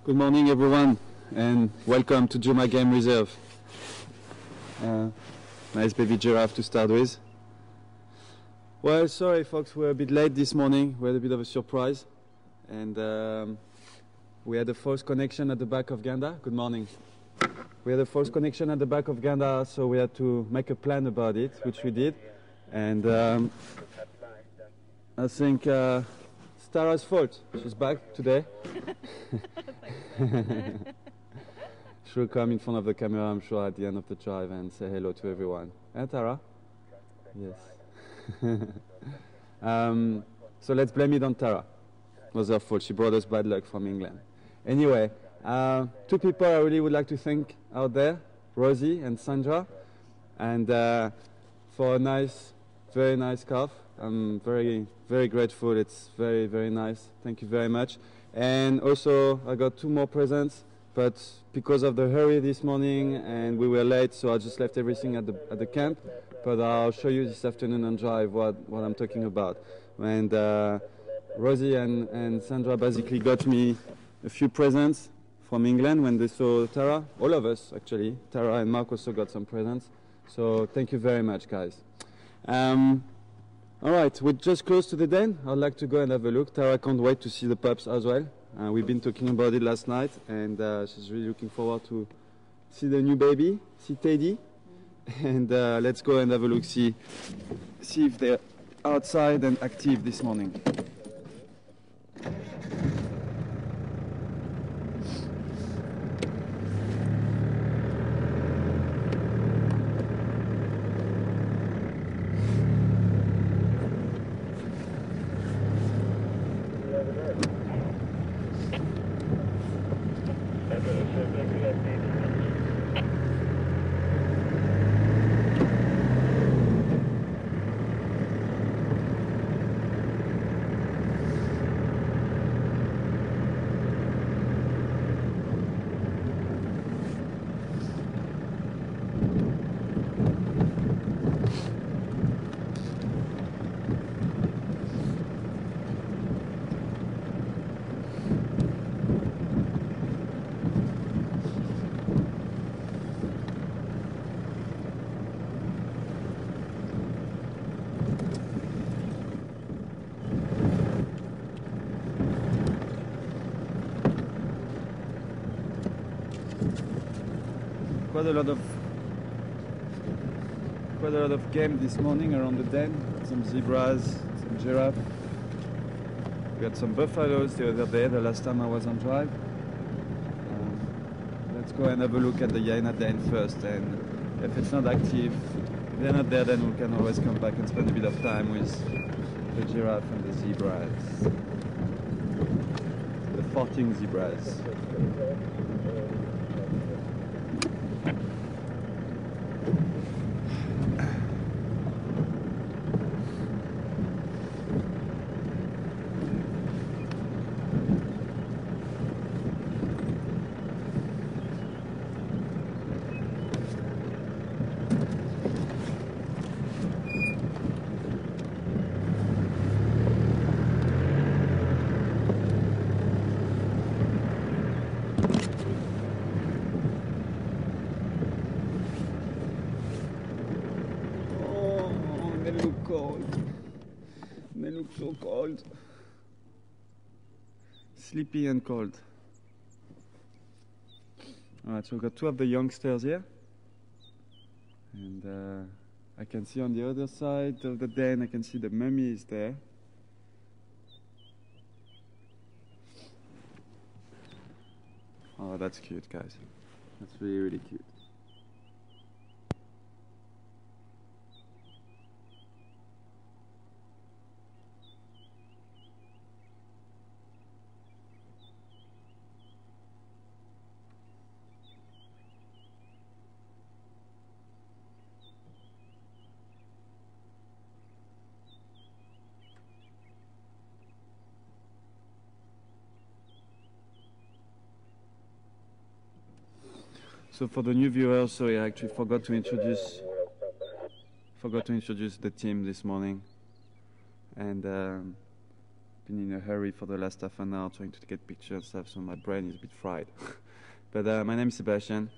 Good morning, everyone, and welcome to Juma Game Reserve. Nice baby giraffe to start with. Well, sorry folks, we're a bit late this morning. We had a bit of a surprise, and we had a false connection at the back of Ganda. Good morning. We had a false connection at the back of Ganda, so we had to make a plan about it, which we did. And I think it's Tara's fault. She's back today. She'll come in front of the camera, I'm sure, at the end of the drive and say hello to everyone. Eh, Tara? Yes. So let's blame it on Tara. It was her fault. She brought us bad luck from England. Anyway, two people I really would like to thank out there, Rosie and Sandra, and for a nice, very nice scarf. I'm very, very grateful. It's very, very nice. Thank you very much. And also, I got two more presents, but because of the hurry this morning and we were late, so I just left everything at the camp. But I'll show you this afternoon on drive what I'm talking about. And Rosie and Sandra basically got me a few presents from England when they saw Tara. All of us, actually. Tara and Mark also got some presents. So thank you very much, guys. All right, we're just close to the den. I'd like to go and have a look. Tara can't wait to see the pups as well. We've been talking about it last night, and she's really looking forward to see the new baby, see Teddy. And let's go and have a look, see if they're outside and active this morning. Quite a lot of game this morning around the den. Some zebras, some giraffe. We had some buffaloes the other day, the last time I was on drive. Let's go and have a look at the Hyena den first, and if it's not active, if they're not there, then we can always come back and spend a bit of time with the giraffe and the zebras. The farting zebras. They look so cold. Sleepy and cold. Alright, so we've got two of the youngsters here. And I can see on the other side of the den, I can see the mummy is there. Oh, that's cute, guys. That's really, really cute. So for the new viewers, sorry, I actually forgot to introduce the team this morning, and been in a hurry for the last half an hour trying to get pictures and stuff, so my brain is a bit fried. But my name is Sebastian,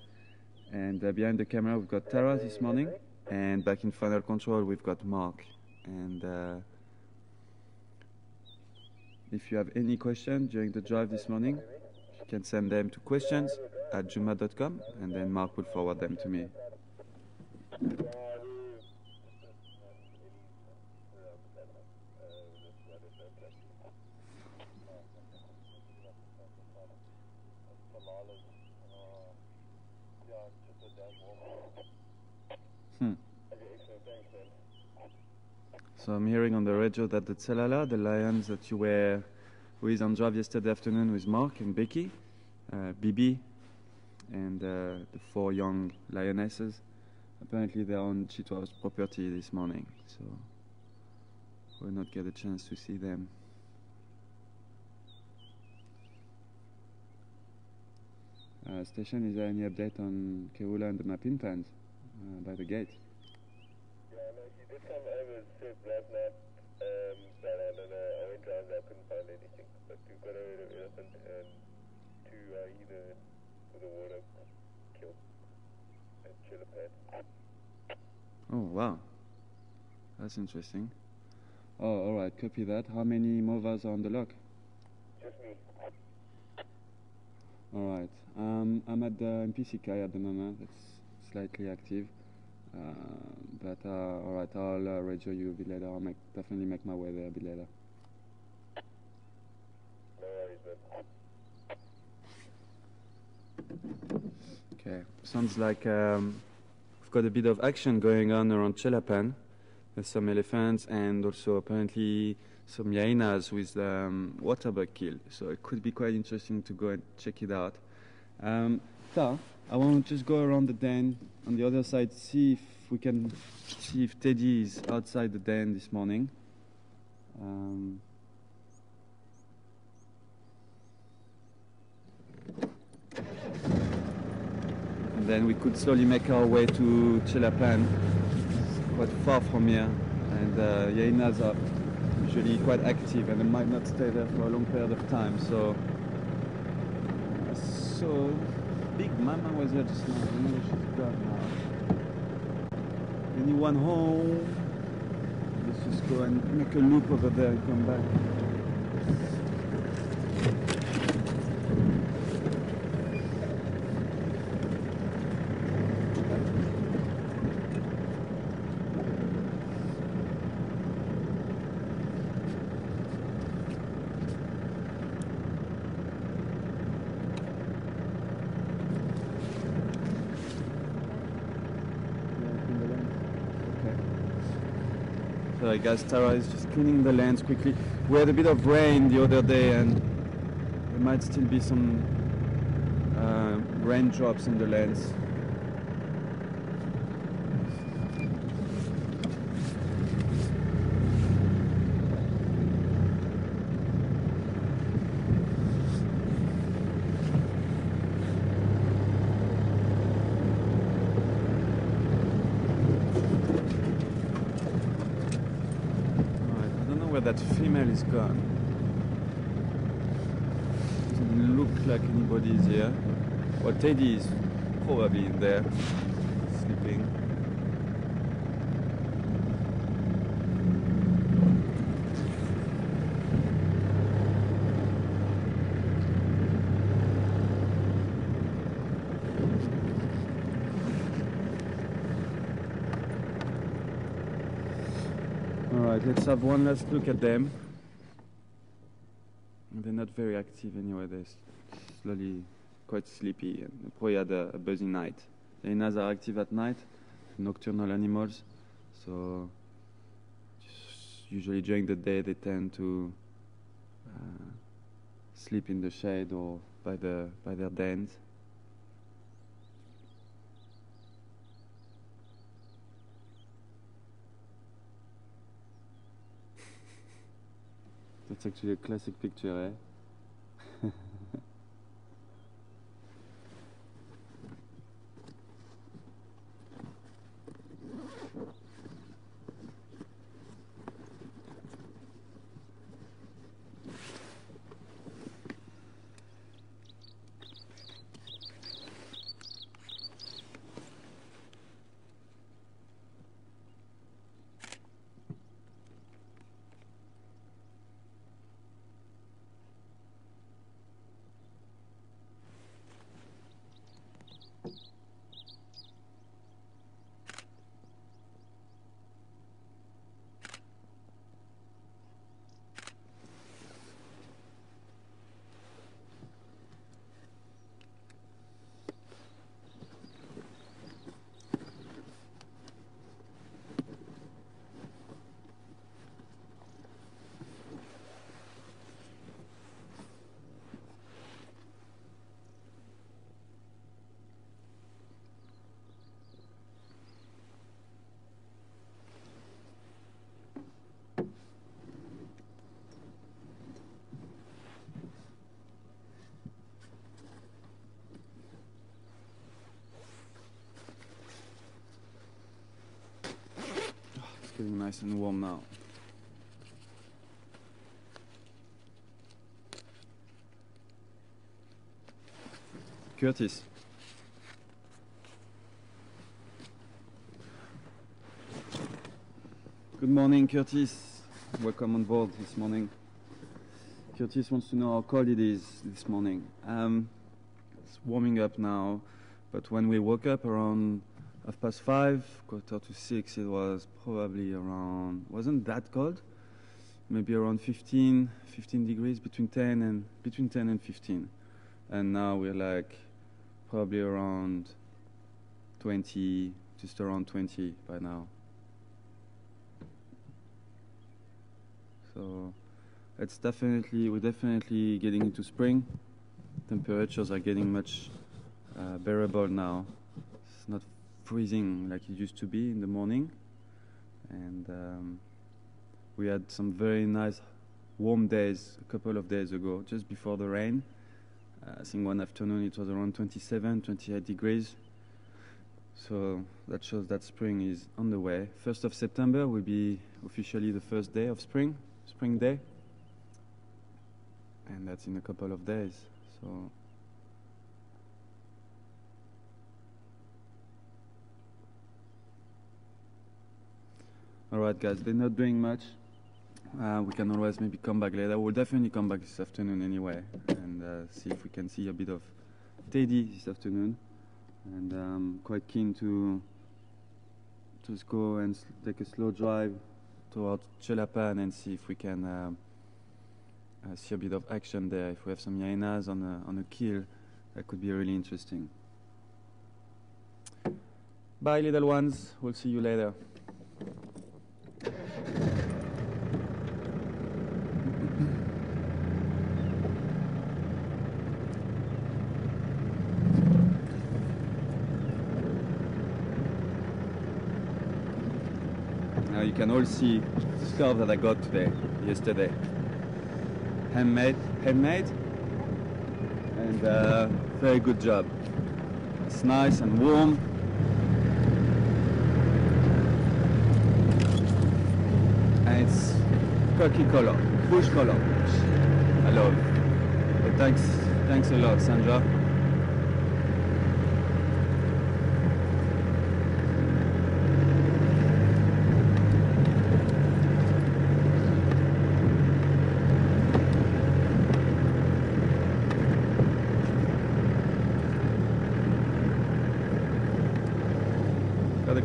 and behind the camera we've got Tara this morning, and back in final control we've got Mark. And if you have any questions during the drive this morning, you can send them to questions@juma.com, and then Mark will forward them to me. So I'm hearing on the radio that the Tselala, the lions that you were with on drive yesterday afternoon with Mark and Becky, Bibi, and the 4 young lionesses, apparently they're on Chitwa's property this morning, so we'll not get a chance to see them. Station, is there any update on Keula and the mapping plans by the gate? Yeah, no, she did come over last night, but I don't know, I went around there, I couldn't find anything. But we've got a rid of elephant and 2 hyena with a Warthog kill and chillipad. Oh, wow. That's interesting. Oh, alright, copy that. How many movers are on the lock? Just me. Alright, I'm at the NPC Kai at the moment. It's slightly active. But alright, I'll radio you a bit later. I'll definitely make my way there a bit later. No worries, man. Okay, sounds like we've got a bit of action going on around Chelapan. There's some elephants and also apparently some hyenas with waterbug kill. So it could be quite interesting to go and check it out. I want to just go around the den on the other side, see if we can see if Teddy is outside the den this morning. And then we could slowly make our way to Chelapan. It's quite far from here, and hyenas are usually quite active and they might not stay there for a long period of time. So Big Mama was here just now. I don't know where she's gone now. Anyone home? Let's just go and make a loop over there and come back. So I guess Tara is just cleaning the lens quickly. We had a bit of rain the other day and there might still be some raindrops on the lens. That female is gone. Doesn't look like anybody is here. Well, Teddy is probably in there, sleeping. Alright, let's have one last look at them. They're not very active anyway, they're slowly quite sleepy and probably had a busy night. The hyenas are active at night, nocturnal animals, so usually during the day they tend to sleep in the shade or by their dens. That's actually a classic picture, eh? nice and warm now. Curtis. Good morning, Curtis. Welcome on board this morning. Curtis wants to know how cold it is this morning. It's warming up now, but when we woke up around 5:30, 5:45, it was probably around, wasn't that cold? Maybe around 15 degrees, between 10 and 15. And now we're like probably around 20, just around 20 by now. So we're definitely getting into spring. Temperatures are getting much bearable now. It's not freezing like it used to be in the morning. And we had some very nice warm days a couple of days ago, just before the rain. I think one afternoon it was around 27, 28 degrees. So that shows that spring is on the way. 1st of September will be officially the first day of spring day. And that's in a couple of days. So alright guys, they're not doing much. We can always maybe come back later. We'll definitely come back this afternoon anyway and see if we can see a bit of Teddy this afternoon. And I'm quite keen to just go and take a slow drive towards Chelapan and see if we can see a bit of action there. If we have some hyenas on a kill, that could be really interesting. Bye little ones, we'll see you later. Now you can all see the scarf that I got yesterday. Handmade, and very good job. It's nice and warm. And it's khaki color, bush color, which I love. But thanks a lot, Sandra.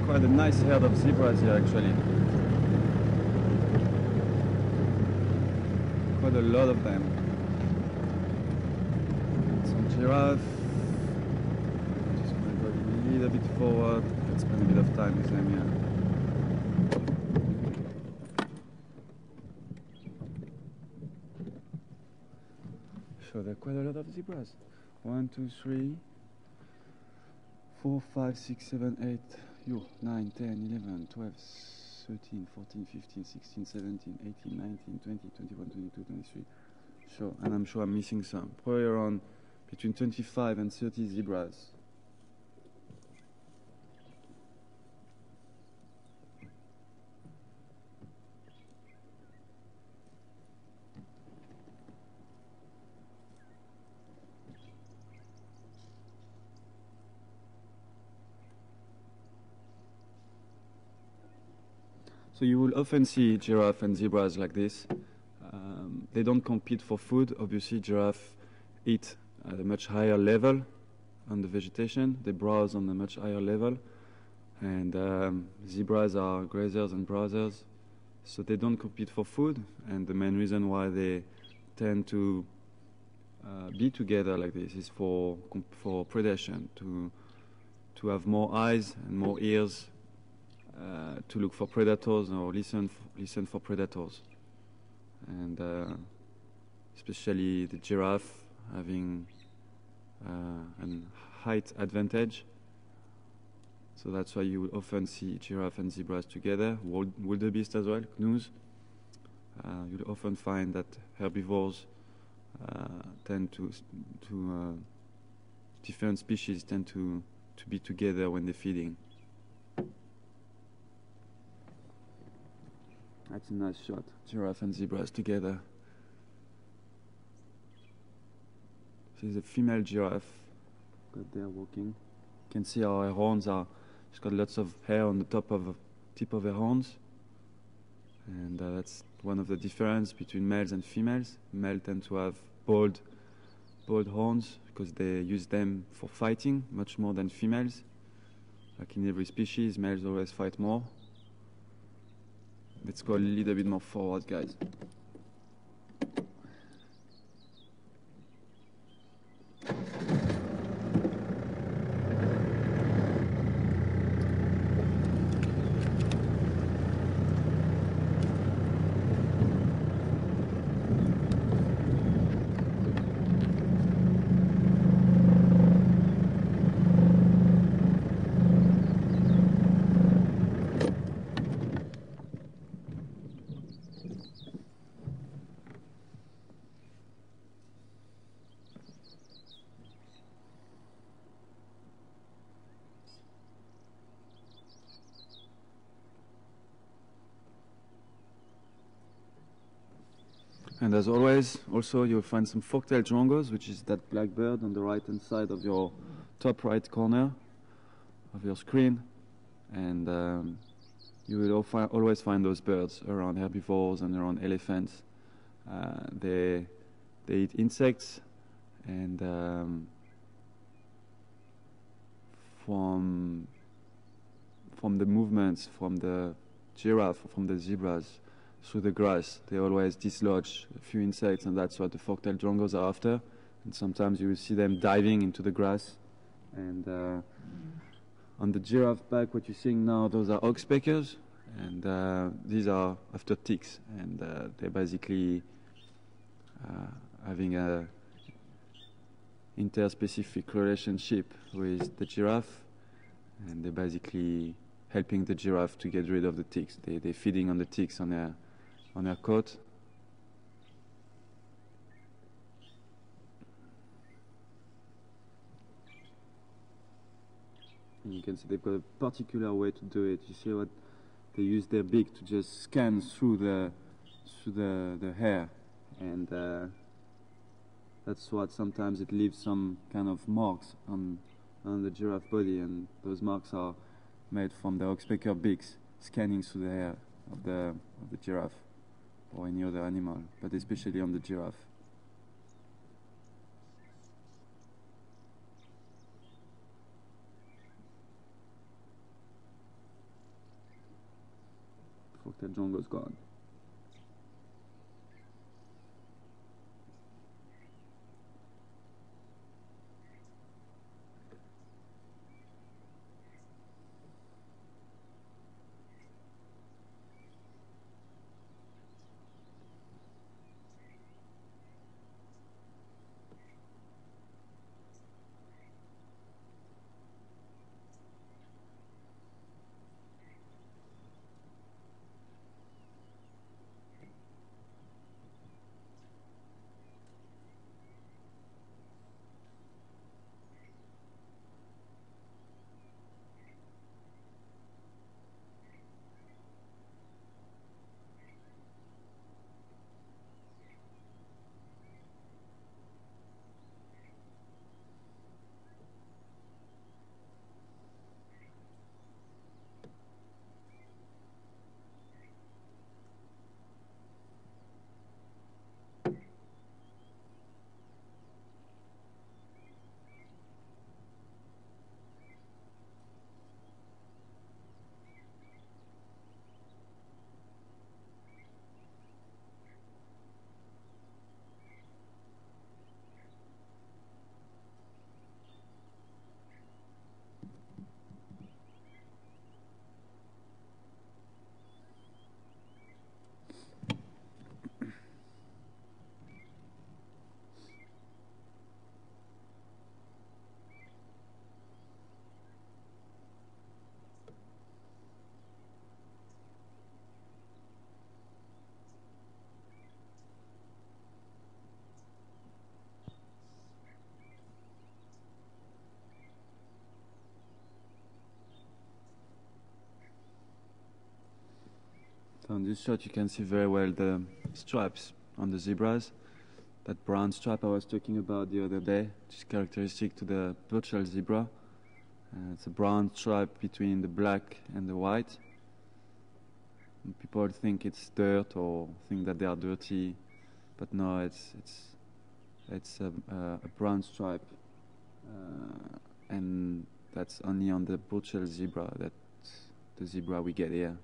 Quite a nice herd of zebras here actually. Quite a lot of them. Some giraffe. Just going to go a little bit forward. Let's spend a bit of time with them here. So there are quite a lot of zebras. 1, 2, 3, 4, 5, 6, 7, 8. 9, 10, 11, 12, 13, 14, 15, 16, 17, 18, 19, 20, 21, 22, 23. Sure, and I'm sure I'm missing some. Probably around between 25 and 30 zebras. So you will often see giraffe and zebras like this. They don't compete for food. Obviously, giraffe eat at a much higher level on the vegetation. They browse on a much higher level. And zebras are grazers and browsers. So they don't compete for food. And the main reason why they tend to be together like this is for predation, to have more eyes and more ears, to look for predators or listen for predators. And especially the giraffe having a height advantage. So that's why you will often see giraffe and zebras together. Wildebeest as well, gnus. You'll often find that herbivores tend to different species tend to be together when they're feeding. That's a nice shot. Giraffe and zebras together. This is a female giraffe. Got there walking. You can see how her horns are. She's got lots of hair on the tip of her horns. And that's one of the differences between males and females. Males tend to have bald horns because they use them for fighting much more than females. Like in every species, males always fight more. Let's go a little bit more forward, guys. And as always, also you'll find some fork-tailed drongos, which is that black bird on the right-hand side of your top right corner of your screen. And you will always find those birds around herbivores and around elephants. They eat insects, and from the movements from the giraffe or from the zebras through the grass, they always dislodge a few insects, and that's what the fork-tailed drongos are after. And sometimes you will see them diving into the grass. And on the giraffe back, what you're seeing now, those are oxpeckers, and these are after ticks, and they're basically having a interspecific relationship with the giraffe, and they're basically helping the giraffe to get rid of the ticks. They're feeding on the ticks on their coat. And you can see they've got a particular way to do it. You see what they use their beak to just scan through the hair, and that's what sometimes it leaves some kind of marks on the giraffe body, and those marks are made from the oxpecker beaks scanning through the hair of the giraffe or any other animal, but especially on the giraffe. Fork-tailed drongo's gone. this shot you can see very well the stripes on the zebras. That brown stripe I was talking about the other day, which is characteristic to the Burchell zebra. It's a brown stripe between the black and the white. And people think it's dirt or think that they are dirty, but no, it's a brown stripe, and that's only on the Burchell zebra. That's the zebra we get here.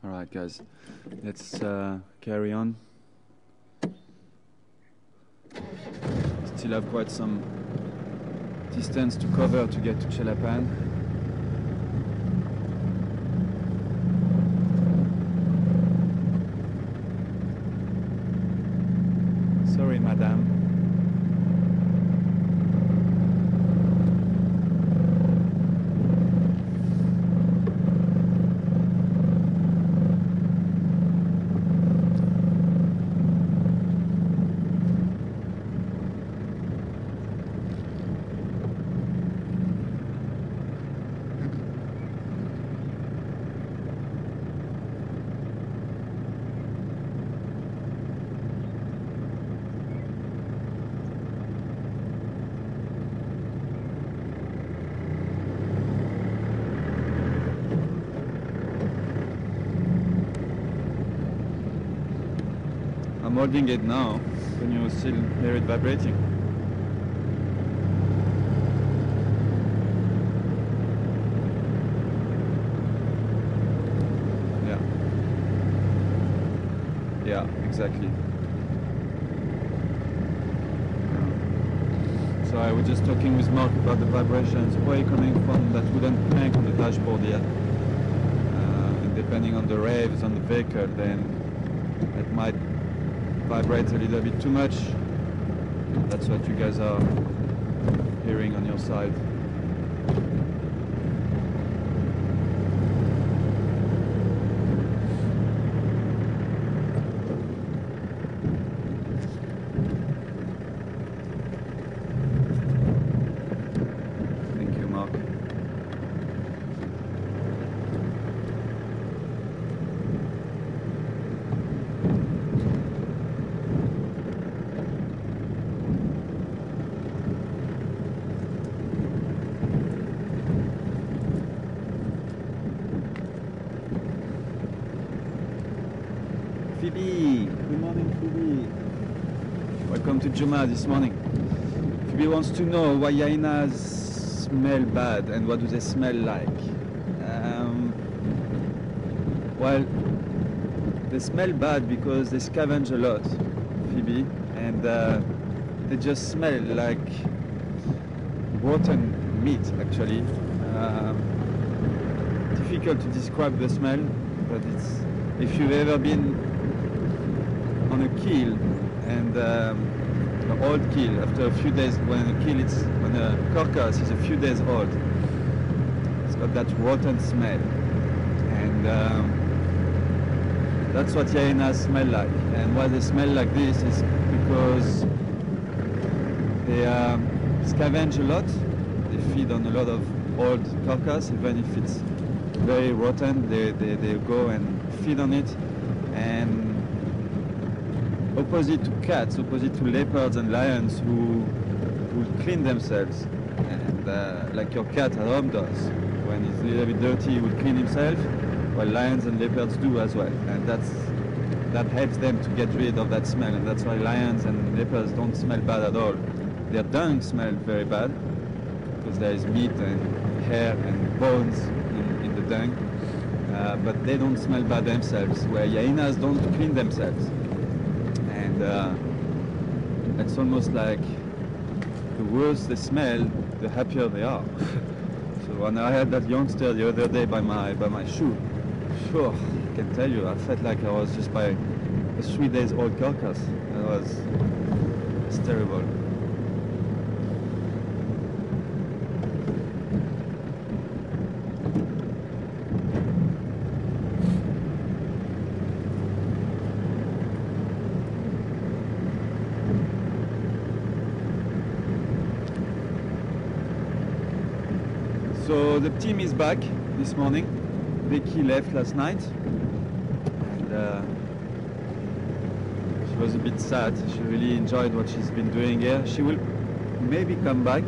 Alright guys, let's carry on. Still have quite some distance to cover to get to Chelapan. Sorry madam. I'm holding it now. Can you still hear it vibrating? Yeah. Yeah, exactly. So I was just talking with Mark about the vibrations, probably coming from that wooden plank on the dashboard here. And depending on the revs on the vehicle, then it might vibrates a little bit too much. That's what you guys are hearing on your side. Thank you, Mark. Phoebe, good morning Phoebe. Welcome to Juma this morning. Phoebe wants to know why hyenas smell bad and what do they smell like. Well, they smell bad because they scavenge a lot, Phoebe, and they just smell like rotten meat actually. Difficult to describe the smell, but it's, if you've ever been on a kill and an old kill, after a few days, when a carcass is a few days old, it's got that rotten smell, and that's what hyenas smell like. And why they smell like this is because they scavenge a lot. They feed on a lot of old carcass, even if it's very rotten. They go and feed on it, and opposite to cats, opposite to leopards and lions who will clean themselves, and like your cat at home does. When he's a little bit dirty, he will clean himself, while lions and leopards do as well. And that helps them to get rid of that smell, and that's why lions and leopards don't smell bad at all. Their dung smells very bad, because there is meat and hair and bones in the dung, but they don't smell bad themselves, where hyenas don't clean themselves. And it's almost like the worse they smell, the happier they are. So when I had that youngster the other day by my shoe, sure, I can tell you, I felt like I was just by a 3 days old carcass. It's terrible. So the team is back this morning. Becky left last night, and she was a bit sad. She really enjoyed what she's been doing here. She will maybe come back.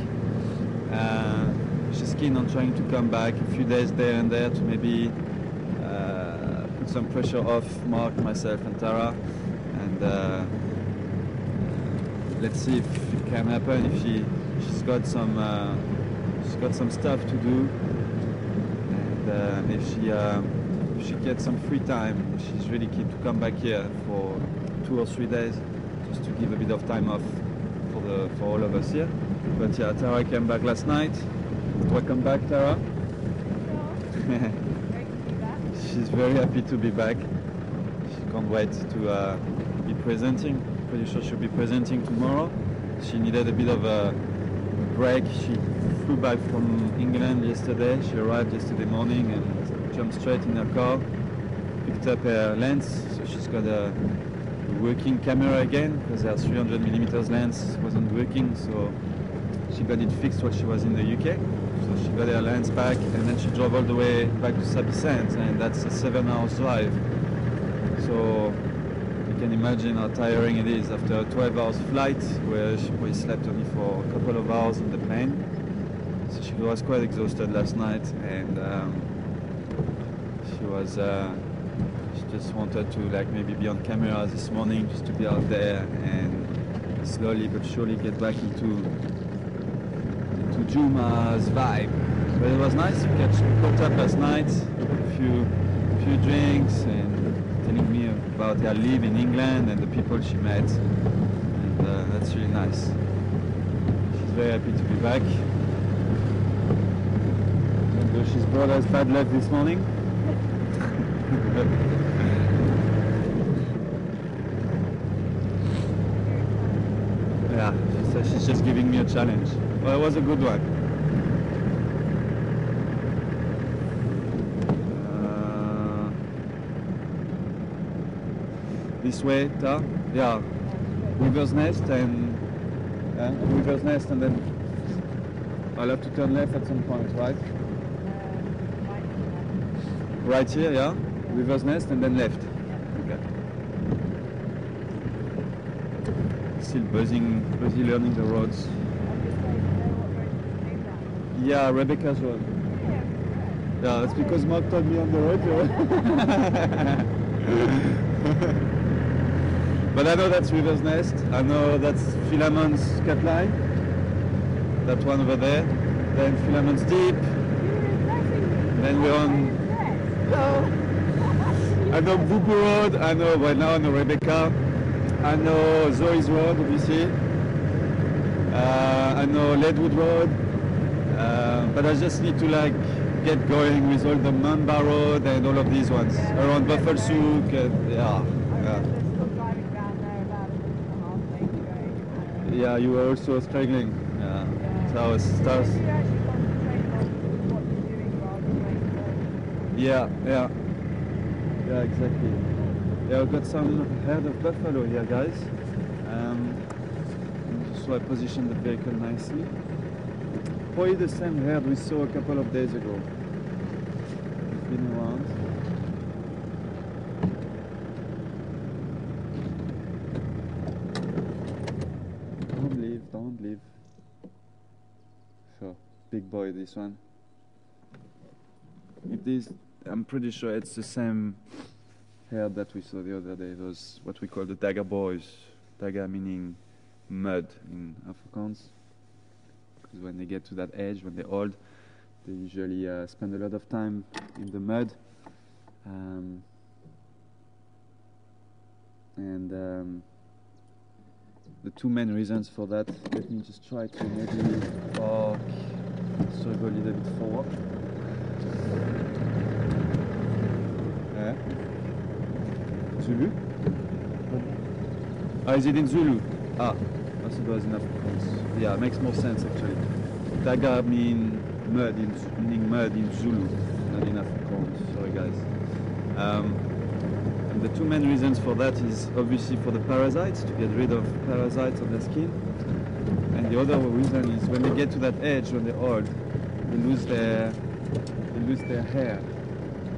She's keen on trying to come back a few days there and there to maybe put some pressure off Mark, myself and Tara, and let's see if it can happen. If she's got some stuff to do, and if she gets some free time, she's really keen to come back here for 2 or 3 days, just to give a bit of time off for all of us here. But yeah, Tara came back last night. Welcome back, Tara. Great to be back. She's very happy to be back. She can't wait to be presenting. Pretty sure she'll be presenting tomorrow. She needed a bit of a break. She flew back from England yesterday. She arrived yesterday morning and jumped straight in her car, picked up her lens. So she's got a working camera again, because her 300mm lens wasn't working. So she got it fixed while she was in the UK. So she got her lens back, and then she drove all the way back to Saint-Vicent, and that's a 7-hour drive. So you can imagine how tiring it is after a 12 hours flight, where we slept only for a couple of hours in the plane. So she was quite exhausted last night, and she just wanted to maybe be on camera this morning, just to be out there and slowly but surely get back into Juma's vibe. But it was nice. We caught up last night, a few drinks, and telling me about her life in England and the people she met, and that's really nice. She's very happy to be back. And she's brought us bad luck this morning. Yeah, she said she's just giving me a challenge. Well, it was a good one. This way, Ta? Yeah. River's Nest and then I'll have to turn left at some point, right? Right here, yeah? River's Nest and then left. Okay. Still busy learning the roads. Yeah, Rebecca's road. Yeah, that's because Mark told me on the road. But I know that's River's Nest. I know that's Philemon's cut line. That one over there. Then Philemon's Deep. Then we're on. I know Bubu Road. I know right now. I know Rebecca. I know Zoe's Road, obviously. I know Leadwood Road. But I just need to get going with all the Mamba Road and all of these ones around Buffalo Souk. Yeah. Yeah, you were also struggling. Yeah. So I was Yeah, exactly. Yeah, I've got some herd of buffalo here, guys. So I positioned the vehicle nicely. Probably the same herd we saw a couple of days ago. It's been around. Don't leave. So, big boy, this one. I'm pretty sure it's the same herd that we saw the other day. It was what we call the Daga boys. Daga meaning mud in Afrikaans. Because when they get to that age, when they're old, they usually spend a lot of time in the mud. The two main reasons for that, let me just try to maybe go a little bit forward. Zulu? Is it in Zulu? I thought it was in Afrikaans. Yeah, it makes more sense actually. Daga meaning mud in Zulu, not in Afrikaans. Sorry guys. And the two main reasons for that is obviously for the parasites, to get rid of parasites on their skin. And the other reason is when they get to that age, when they're old, they lose their hair.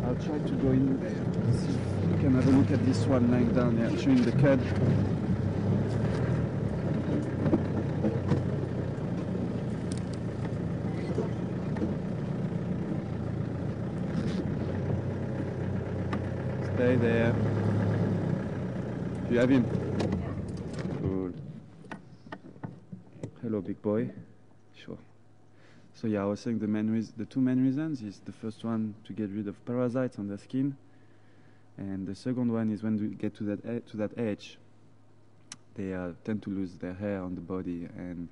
I'll try to go in there to see if you can have a look at this one lying down there, chewing the cud. Stay there. Do you have him? Yeah. Cool. Hello, big boy. Sure. So yeah, I was saying the two main reasons is the first one to get rid of parasites on the skin, and the second one is when we get to that age, they tend to lose their hair on the body, and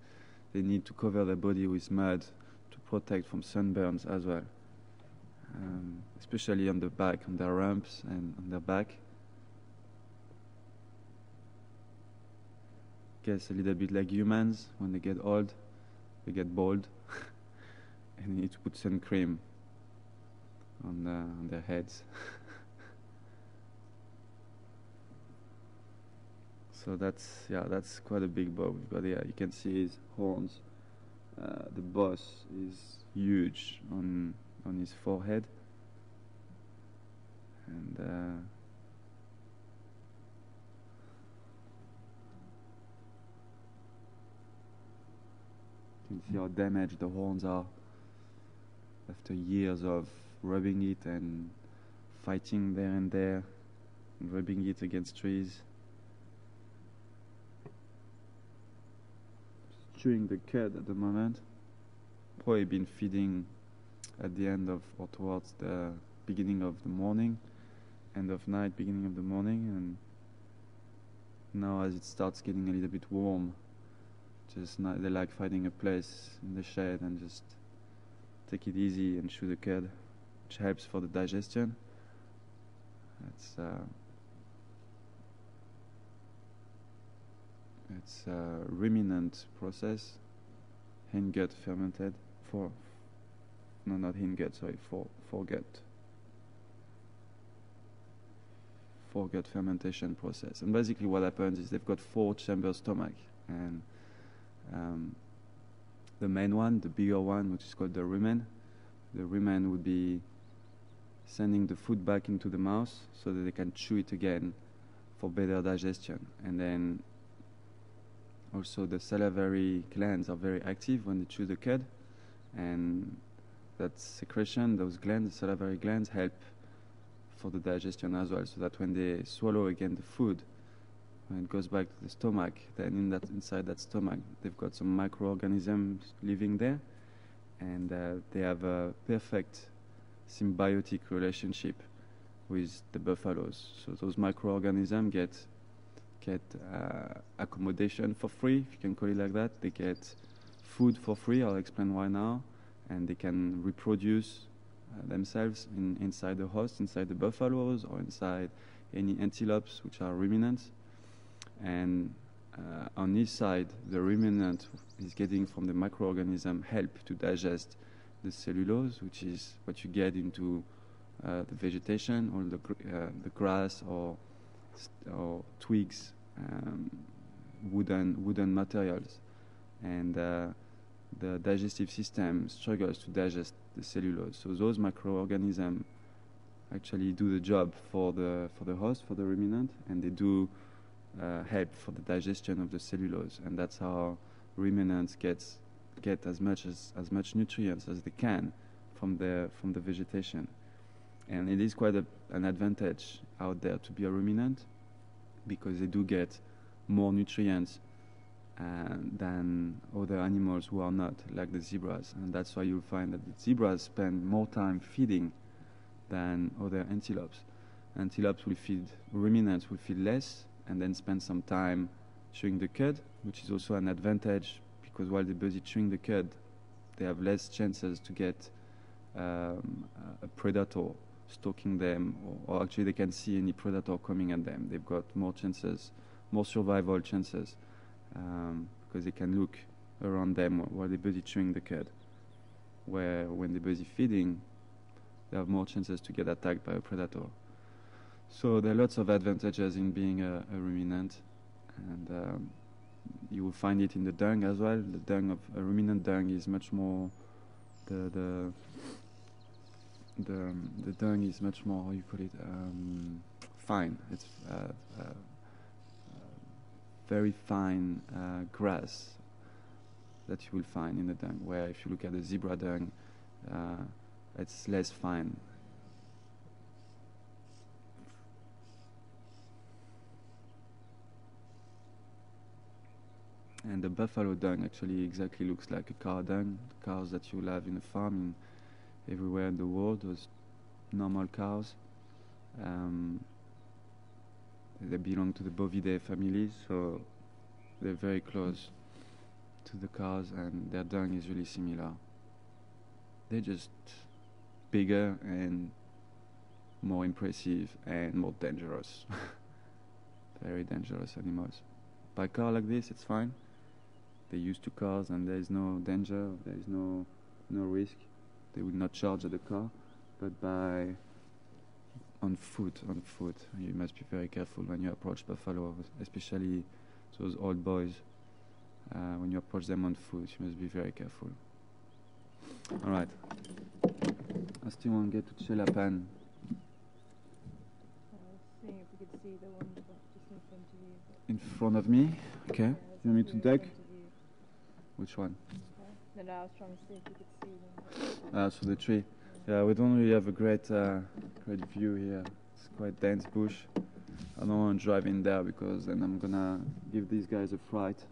they need to cover their body with mud to protect from sunburns as well, especially on the back, on their rumps and on their back. Guess a little bit like humans, when they get old, they get bald. And you need to put sun cream on their heads. So that's quite a big bow. We've got here. You can see his horns. The boss is huge on his forehead, and you can see how damaged the horns are after years of rubbing it and fighting there and there, and rubbing it against trees. Just chewing the cud at the moment. Probably been feeding at the end of, or towards the beginning of the morning, end of night, beginning of the morning, and now as it starts getting a little bit warm, they like finding a place in the shade and just take it easy and chew the cud, which helps for the digestion. It's a ruminant process, hindgut fermented, foregut fermentation process. And basically what happens is they've got 4-chamber stomach, and the main one, the bigger one, which is called the rumen. The rumen would be sending the food back into the mouth so that they can chew it again for better digestion. And then also the salivary glands are very active when they chew the cud, and that secretion, those glands, the salivary glands, help for the digestion as well, so that when they swallow again the food, when it goes back to the stomach, then inside that stomach they've got some microorganisms living there, and they have a perfect symbiotic relationship with the buffaloes. So those microorganisms get accommodation for free, if you can call it like that. They get food for free, I'll explain why now, and they can reproduce themselves inside the host, inside the buffaloes, or inside any antelopes, which are ruminants. And on each side, the ruminant is getting from the microorganism help to digest the cellulose, which is what you get into the vegetation, or the grass, or twigs, wooden materials. And the digestive system struggles to digest the cellulose. So those microorganisms actually do the job for the host, for the ruminant, and they do help for the digestion of the cellulose, and that's how ruminants get as much nutrients as they can from the vegetation. And it is quite an advantage out there to be a ruminant, because they do get more nutrients than other animals who are not, like the zebras. And that's why you'll find that the zebras spend more time feeding than other antelopes. Ruminants will feed less and then spend some time chewing the cud, which is also an advantage, because while they're busy chewing the cud, they have less chances to get a predator stalking them, or actually they can see any predator coming at them. They've got more chances, more survival chances, because they can look around them while they're busy chewing the cud. Where when they're busy feeding, they have more chances to get attacked by a predator. So there are lots of advantages in being a ruminant, and you will find it in the dung as well. The dung of a ruminant dung is much more the dung is much more, how you call it, fine. It's very fine grass that you will find in the dung, where if you look at the zebra dung, it's less fine. And the buffalo dung actually exactly looks like a cow dung, cows that you will have in a farm everywhere in the world, those normal cows. They belong to the Bovidae family, so they're very close to the cows, and their dung is really similar. They're just bigger and more impressive and more dangerous. Very dangerous animals. By car like this, it's fine. They're used to cars and there is no danger, there is no risk. They will not charge at the car. But on foot, you must be very careful when you approach buffalo, especially those old boys. When you approach them on foot, you must be very careful. All right. I still want to get to Chelapan. Seeing if we could see the one just in front of you. In front of me? Okay. You want me to duck? Which one? No, I was trying to see if we could see them. So the tree. Yeah, we don't really have a great view here. It's quite dense bush. I don't want to drive in there because then I'm gonna give these guys a fright.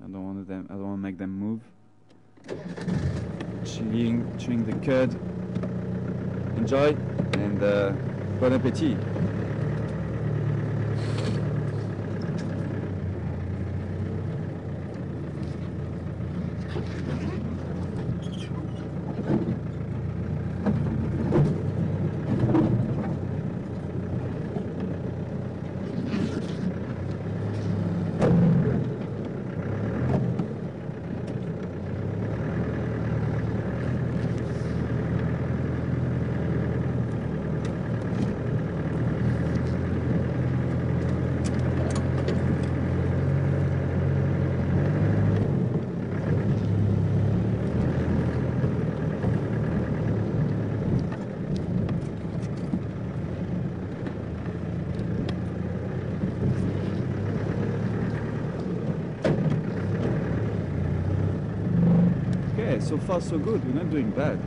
I don't want to make them move. Chewing the cud. Enjoy and bon appétit. So far so good, we're not doing bad.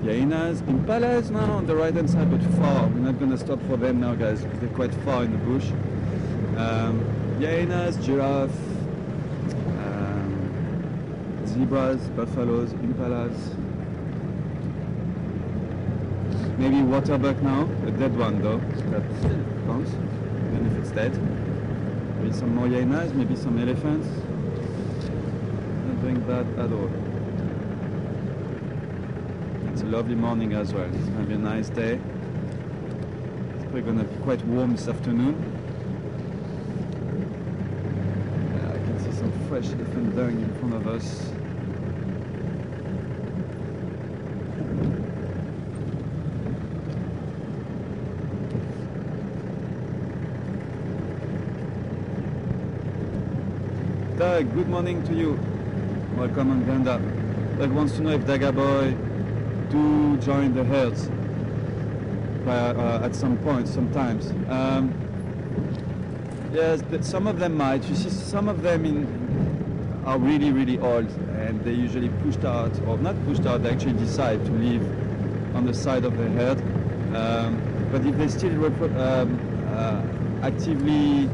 Hyenas, impalas now on the right hand side, but far. We're not going to stop for them now, guys, because they're quite far in the bush. Hyenas, giraffe, zebras, buffaloes, impalas. Maybe waterbuck now, a dead one though, that still counts, even if it's dead. Maybe some more hyenas, maybe some elephants. Not doing bad at all. It's a lovely morning as well. It's going to be a nice day. It's probably going to be quite warm this afternoon. I can see some fresh elephant dung in front of us. Doug, good morning to you. Welcome on Ganda. Doug wants to know if Dagaboy do join the herds at some point, sometimes. Yes, some of them might. You see, some of them are really, really old, and they usually pushed out, or not pushed out, they actually decide to live on the side of the herd. But if they still actively,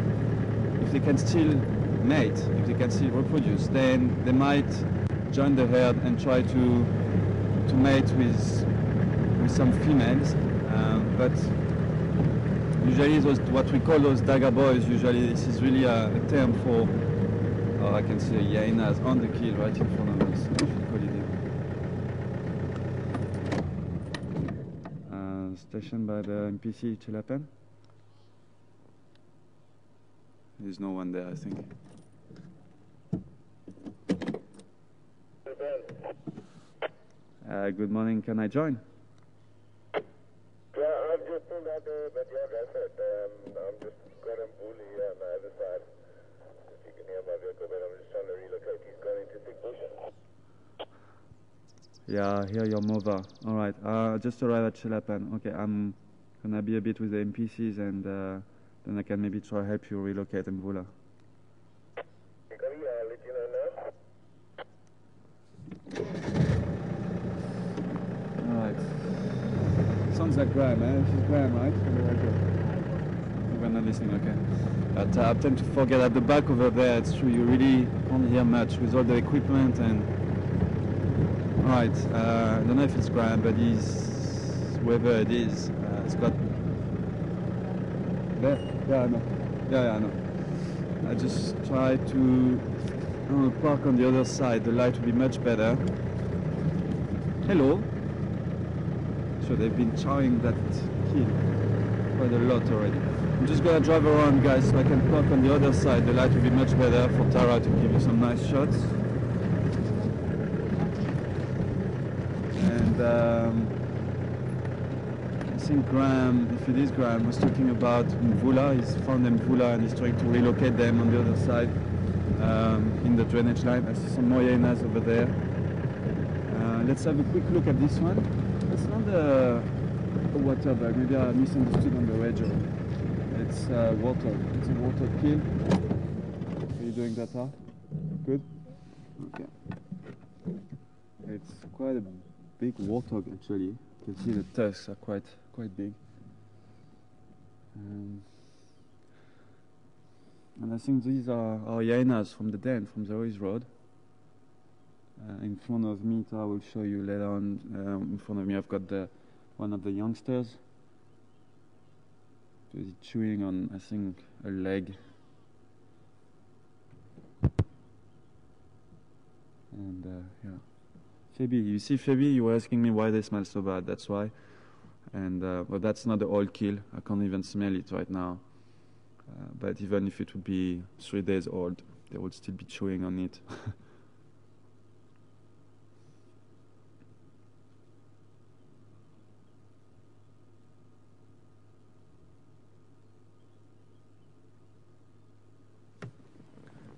if they can still mate, if they can still reproduce, then they might join the herd and try to mate with some females, but usually those, what we call those dagger boys, usually this is really a term for, I can see hyenas on the kill right in front of us. I should call it in. Stationed by the NPC Chelapan. There's no one there, I think. Good morning, can I join? Yeah, I've just pulled out the backyard asset. I'm just got him bully on the other side. If you can hear my vehicle, but I'm just trying to relocate. He's gone into thick bushes. Yeah, here your mother. All right, just arrived at Chelapan. Okay, I'm gonna be a bit with the NPCs and then I can maybe try help you relocate Mvula. Copy, I'll let you know now. All right. Sounds like Graham, eh? This is Graham, right? From the radio. We're not listening, okay. But I tend to forget at the back over there, it's true, you really can't hear much with all the equipment and... Alright, I don't know if it's Graham, but he's... whoever it is, it's got... There? Yeah, I know. Yeah, I know. I just try to park on the other side, the light will be much better. Hello. So they've been chowing that kill quite a lot already. I'm just gonna drive around, guys, so I can park on the other side. The light will be much better for Tara to give you some nice shots. And I think Graham, if it is Graham, was talking about Mvula. He's found Mvula and he's trying to relocate them on the other side in the drainage line. I see some more hyenas over there. Let's have a quick look at this one. It's not a water bug, maybe I misunderstood on the radio. It's Warthog. It's a Warthog kill. How are you doing, Data? Good? Okay. It's quite a big Warthog actually. You can see the tusks are quite big. And I think these are hyenas from the den, from the Ruiz Road. In front of me, I will show you later on. In front of me, I've got one of the youngsters. He's chewing on, I think, a leg. And yeah, Phoebe. You see, Phoebe, you were asking me why they smell so bad. That's why. And well, that's not the old kill. I can't even smell it right now. But even if it would be 3 days old, they would still be chewing on it.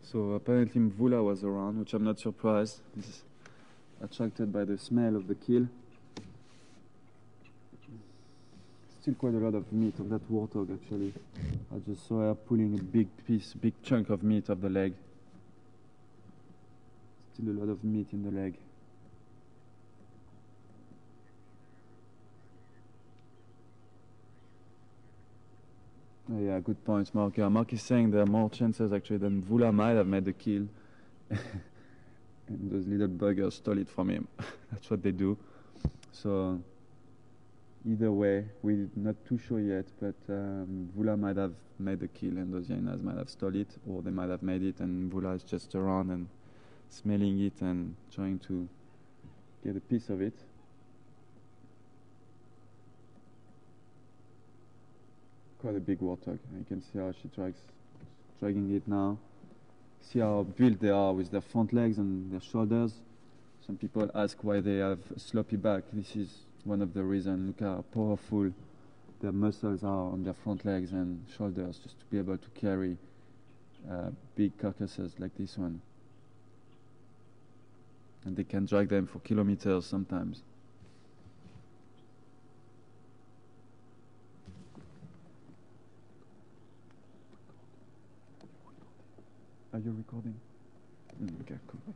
So apparently Mvula was around, which I'm not surprised. He's attracted by the smell of the kill. Still quite a lot of meat of that Warthog actually. I just saw her pulling a big chunk of meat off the leg. Still a lot of meat in the leg. Oh, yeah, good point, Mark. Yeah, Mark is saying there are more chances actually than Mvula might have made the kill. And those little buggers stole it from him. That's what they do. So either way, we're not too sure yet, but Mvula might have made the kill and those hyenas might have stole it, or they might have made it and Mvula is just around and smelling it and trying to get a piece of it. Quite a big Warthog. You can see how she dragging it now. See how built they are with their front legs and their shoulders. Some people ask why they have a sloppy back. This is one of the reasons. Look how powerful their muscles are on their front legs and shoulders, just to be able to carry big carcasses like this one. And they can drag them for kilometers sometimes. Are you recording? Okay, cool.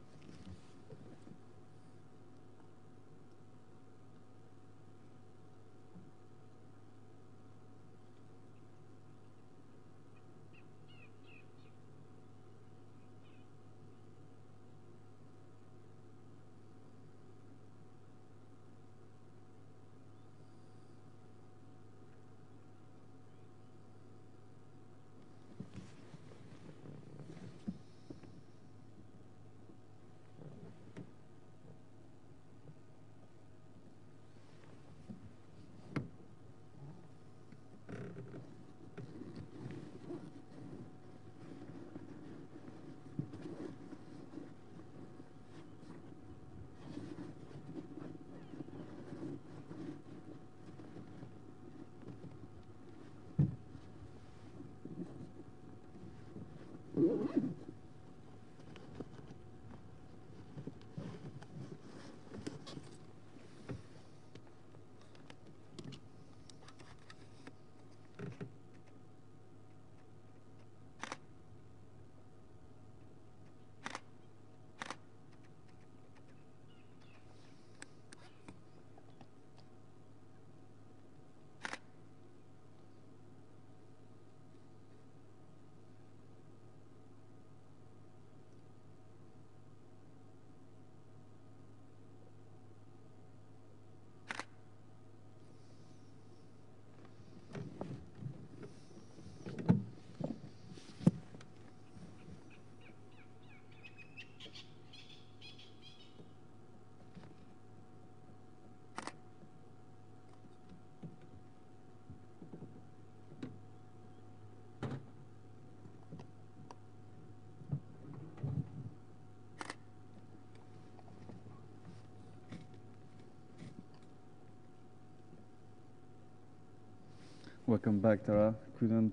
Welcome back, Tara. Can't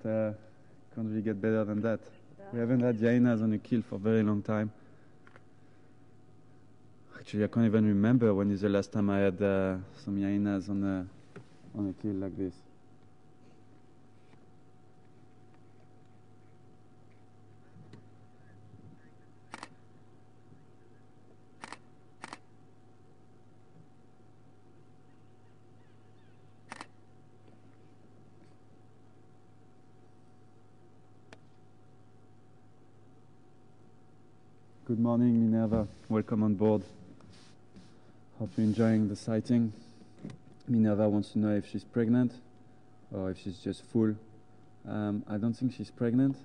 really get better than that. We haven't had hyenas on a kill for a very long time. Actually, I can't even remember when is the last time I had some hyenas on a kill like this. Good morning, Minerva. Welcome on board. Hope you're enjoying the sighting. Minerva wants to know if she's pregnant or if she's just full. I don't think she's pregnant.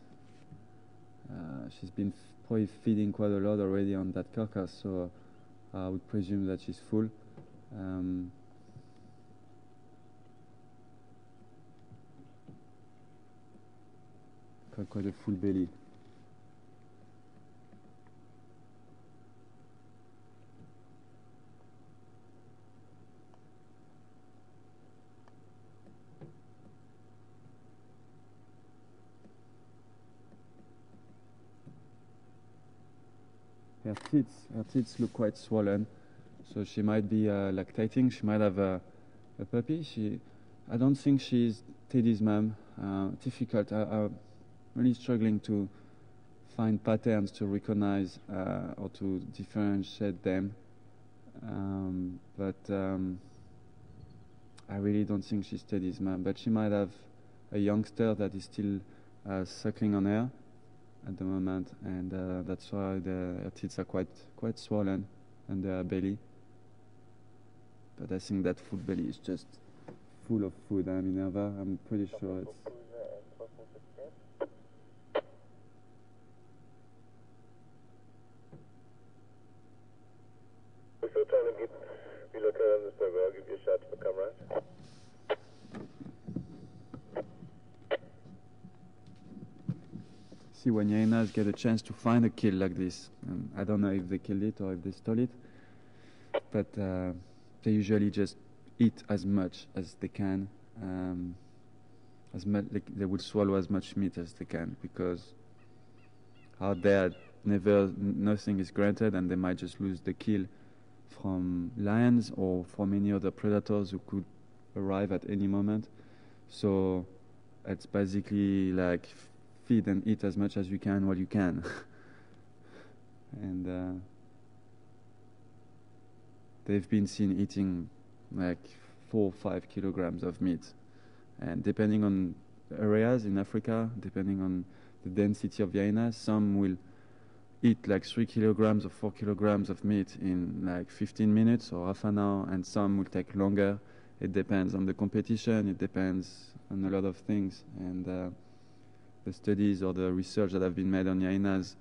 She's been probably feeding quite a lot already on that carcass, so I would presume that she's full. Got quite a full belly. Her teats look quite swollen, so she might be lactating. She might have a puppy. I don't think she's Teddy's mom. Difficult. I'm really struggling to find patterns to recognize or to differentiate them. But I really don't think she's Teddy's mom. But she might have a youngster that is still suckling on her at the moment, and that's why her teeth are quite swollen under her belly. But I think that full belly is just full of food. Minerva, I'm pretty sure it's. If you're trying to relocate on this burger, I'll give you a shot to come right. See, when hyenas get a chance to find a kill like this, I don't know if they killed it or if they stole it, but they usually just eat as much as they can, they would swallow as much meat as they can, because out there nothing is granted, and they might just lose the kill from lions or from any other predators who could arrive at any moment. So it's basically like feed and eat as much as you can while you can. And they've been seen eating like 4 or 5 kilograms of meat. And depending on areas in Africa, depending on the density of hyenas, some will eat like 3 kilograms or 4 kilograms of meat in like 15 minutes or half an hour, and some will take longer. It depends on the competition, it depends on a lot of things. And the studies or the research that have been made on hyenas,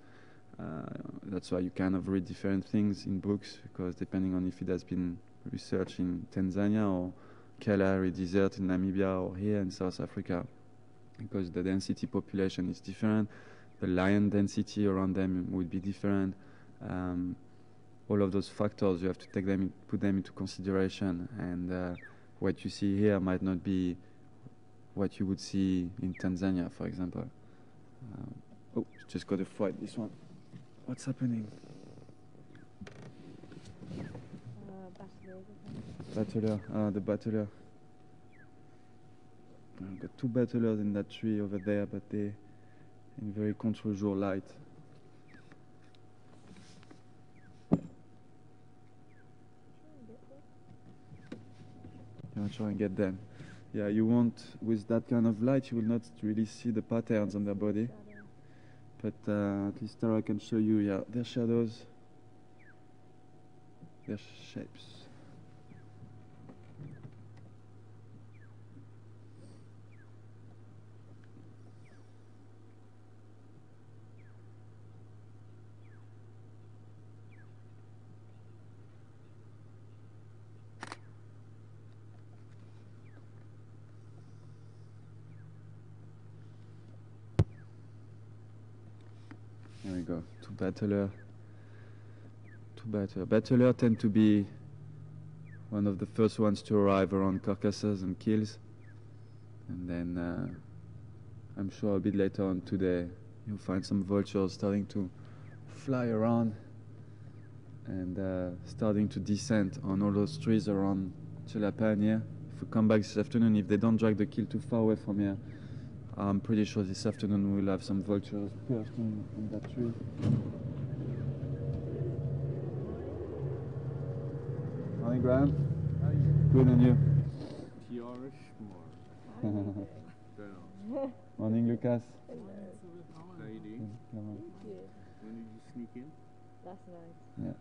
that's why you kind of read different things in books, because depending on if it has been researched in Tanzania or Kalahari Desert in Namibia or here in South Africa, because the density population is different, the lion density around them would be different. All of those factors, you have to put them into consideration, and what you see here might not be what you would see in Tanzania, for example. Oh, just got a fright, this one. What's happening? Battler, the battler. I've got 2 battlers in that tree over there, but they're in very contre-jour light. I'll try and get them. Yeah, you won't, with that kind of light, you will not really see the patterns on their body. But at least Tara can show you, yeah, their shadows, their shapes. There we go, 2 battler. Battler tend to be one of the first ones to arrive around carcasses and kills. And then I'm sure a bit later on today you'll find some vultures starting to fly around and starting to descend on all those trees around Chelapan here. If we come back this afternoon, if they don't drag the kill too far away from here, I'm pretty sure this afternoon we'll have some vultures perched in that tree. Morning, Graham. How are you? Good, and you? Morning, Lucas. How are you doing? Come on. When did you sneak in? Last night. Yeah.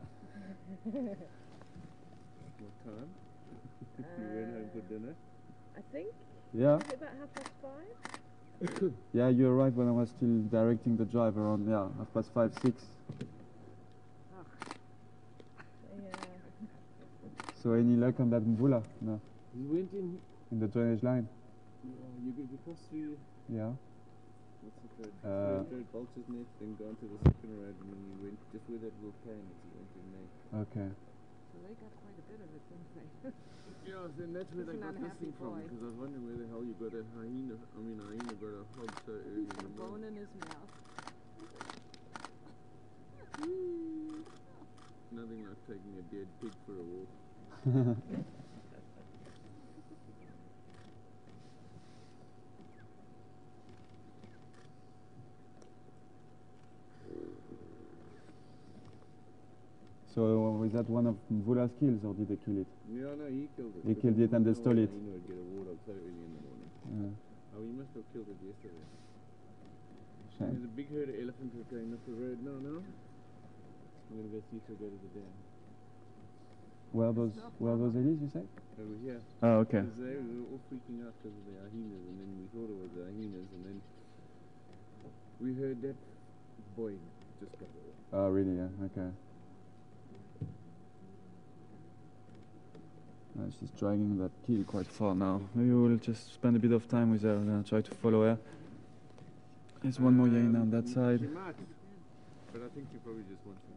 What time? You went home for dinner? I think. Yeah. Was it about 5:30? Yeah, you arrived when I was still directing the drive around, 5:05, 6. Yeah. So any luck on that mvula? No. We went in. In the drainage line? You cross through. Yeah. What's the third? Third Vulture's Nest, then gone to the second road, and then you went just where that volcano is. You went in there. Okay. So they got quite a bit of it, didn't they? Yeah, then that's where they He's an got this unhappy thing from. boy. Because I was wondering where the hell you got a hyena. I mean, a hyena got a hog so early in A the bone morning. in his mouth. Nothing like taking a dead pig for a walk. So was that one of Mvula's kills or did they kill it? Yeah, no, he killed it. He killed it and they stole it. He would get a warthog so early in the morning. Oh, he must have killed it yesterday. Shame. There's a big herd of elephants that going up the road now. I'm going to go see if they go to the dam. Where are those ladies, you say? Over here. Oh, okay. Because they were all freaking out because of the hyenas, and then we thought it was the hyenas, and then we heard that boy just got away. Oh, really? Yeah, okay. She's dragging that kill quite far now. Maybe we'll just spend a bit of time with her and try to follow her. There's one more hyena on that side. She might, but I think she probably just wants to.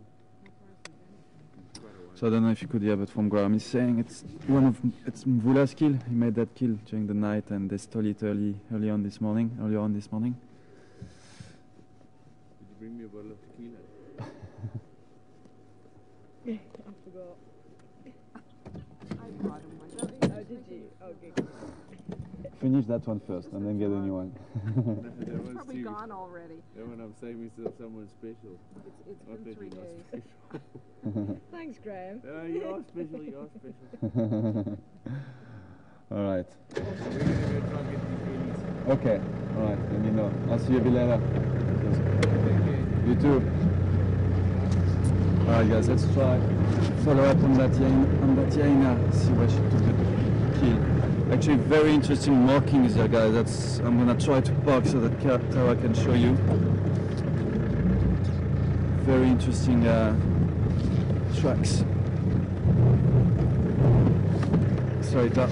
So I don't know if you could hear, but from Graham, he's saying it's Mvula's kill. He made that kill during the night, and they stole it earlier on this morning. Did you bring me a bottle of tequila? I have to go. I brought him one. Oh, did you? Oh, good. Finish that one first, and then get a new one. That It's one's probably too- gone already. That one I'm saving to someone special. It's I been bet 3 you days. are special. Thanks, Graham. You are special, you are special. All right. We're going to go try and get these goodies. Okay. All right. Let me know. I'll see you a bit later. Take care. You too. All right, guys. Let's try follow up on that hyena. See where she took the kill. Actually, very interesting markings here, guys. I'm gonna try to park so that Tara can show you. Very interesting tracks. Sorry, Tara.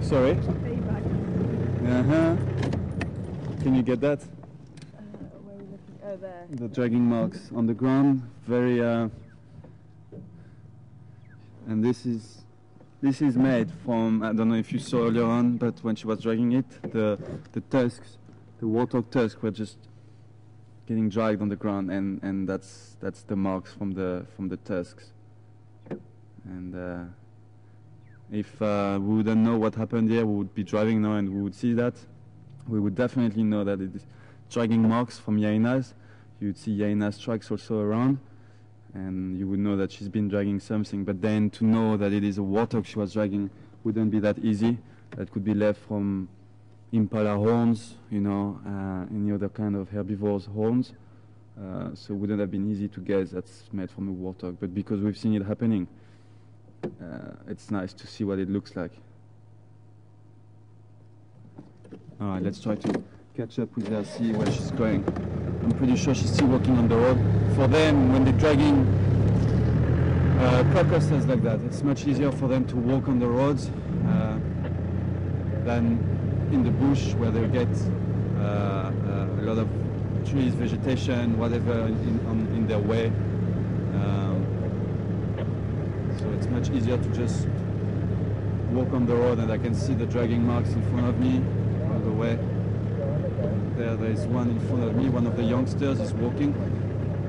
Sorry? Feedback. Can you get that? Where are we looking? Oh, there. The dragging marks on the ground, very and this is made from, I don't know if you saw earlier on, but when she was dragging it, the tusks, the warthog tusks were just getting dragged on the ground, and that's the marks from the tusks. And if we wouldn't know what happened here, we would be driving now and we would see that. We would definitely know that it is dragging marks from hyenas. You would see hyenas tracks also around, and you would know that she's been dragging something. But then to know that it is a warthog she was dragging wouldn't be that easy. That could be left from impala horns, any other kind of herbivores' horns. So it wouldn't have been easy to guess that's made from a warthog. But because we've seen it happening, it's nice to see what it looks like. All right, let's try to catch up with her, see where she's going. I'm pretty sure she's still walking on the road. For them, when they're dragging carcasses like that, it's much easier for them to walk on the roads than in the bush where they get a lot of trees, vegetation, whatever in their way. So it's much easier to just walk on the road, and I can see the dragging marks in front of me all the way. There is one in front of me. One of the youngsters is walking.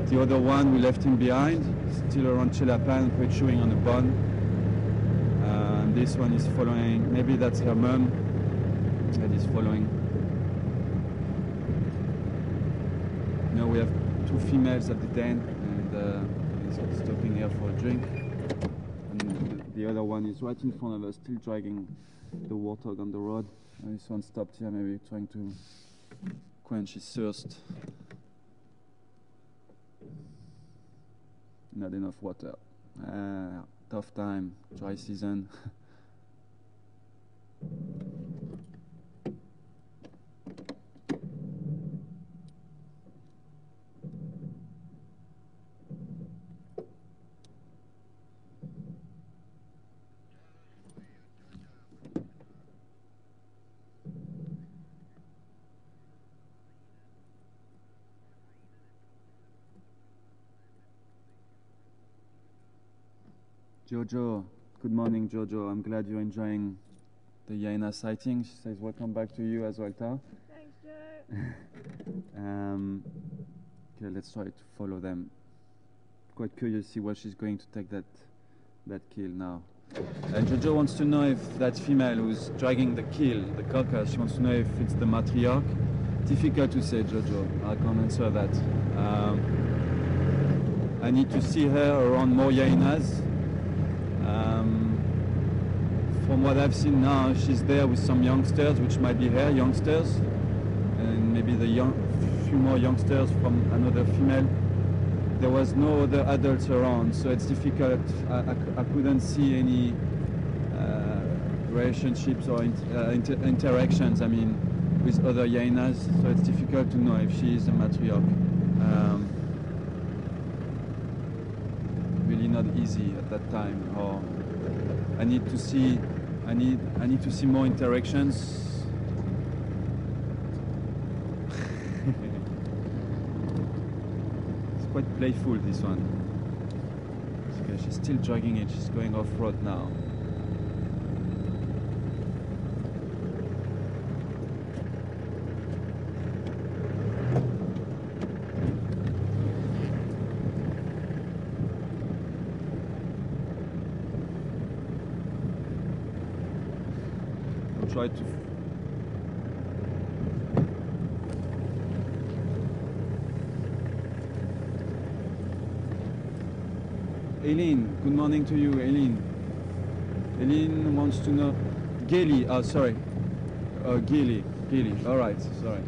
The other one, we left him behind, still around Chelapan, quite chewing on a bun. And this one is following. Maybe that's her mum that is following. Now we have two females at the den, and he's stopping here for a drink. And the other one is right in front of us, still dragging the warthog on the road. And this one stopped here, maybe trying to quench his thirst. Not enough water. Tough time, dry season. Jojo, good morning, Jojo. I'm glad you're enjoying the Hyena sighting. She says, welcome back to you as well, Tao. Thanks, Joe. Okay, let's try to follow them. Quite curious to see where she's going to take that kill now. And Jojo wants to know if that female who's dragging the kill, the Carcass, she wants to know if it's the matriarch. Difficult to say, Jojo. I can't answer that. I need to see her around more hyenas. From what I've seen now, she's there with some youngsters, which might be her youngsters, and maybe few more youngsters from another female. There was no other adults around, so it's difficult. I couldn't see any relationships or interactions, I mean, with other hyenas, so it's difficult to know if she is a matriarch. Really not easy at that time. Or I need to see more interactions. It's quite playful, this one. Okay, she's still dragging it. She's going off road now. Try to Eileen, good morning to you, Eileen. Eileen wants to know Gilly, sorry. Gilly, alright, sorry.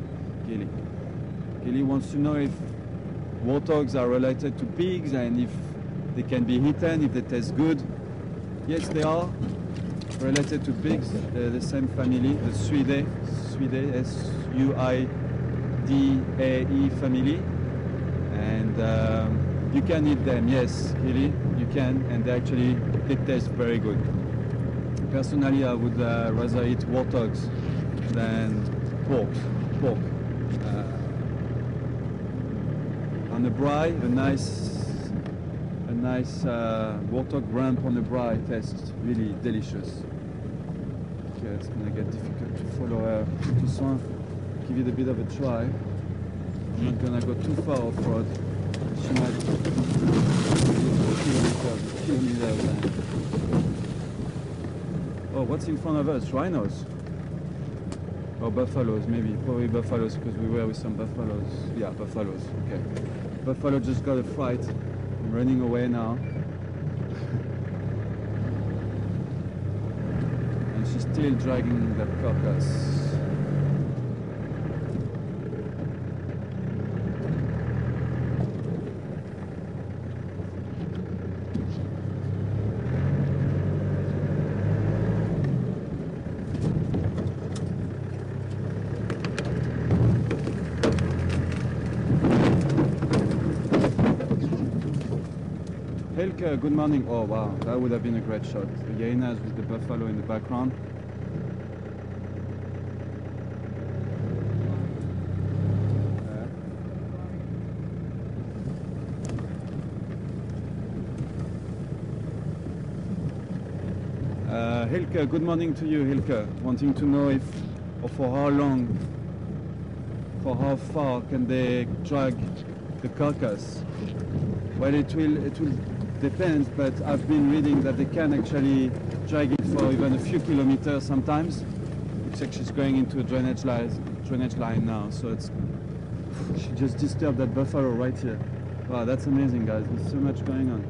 Gilly wants to know if warthogs are related to pigs and if they can be eaten, if they taste good. Yes, they are related to pigs, the same family, the Suidae, S-U-I-D-A-E family, and you can eat them, yes, really, you can, and they taste very good. Personally, I would rather eat warthogs than pork. On the braai, a nice warthog ramp on the braai tastes really delicious. Okay, it's gonna get difficult to follow her too soon. Give it a bit of a try. I'm not gonna go too far off road. She might kill me there then. Oh, what's in front of us? Rhinos? Or buffaloes, maybe. Probably buffaloes, because we were with some buffaloes. Yeah, buffaloes, okay. Buffalo just got a fright. I'm running away now. And she's still dragging that carcass. Helke, good morning. Oh wow, that would have been a great shot. The hyenas with the buffalo in the background. Hilke, good morning to you, Hilke. Wanting to know if, or for how long, for how far can they drag the carcass? Well, it will depend, but I've been reading that they can actually drag it for even a few kilometers sometimes. Looks like she's going into a drainage line now, so it's, she just disturbed that buffalo right here. Wow, that's amazing, guys. There's so much going on.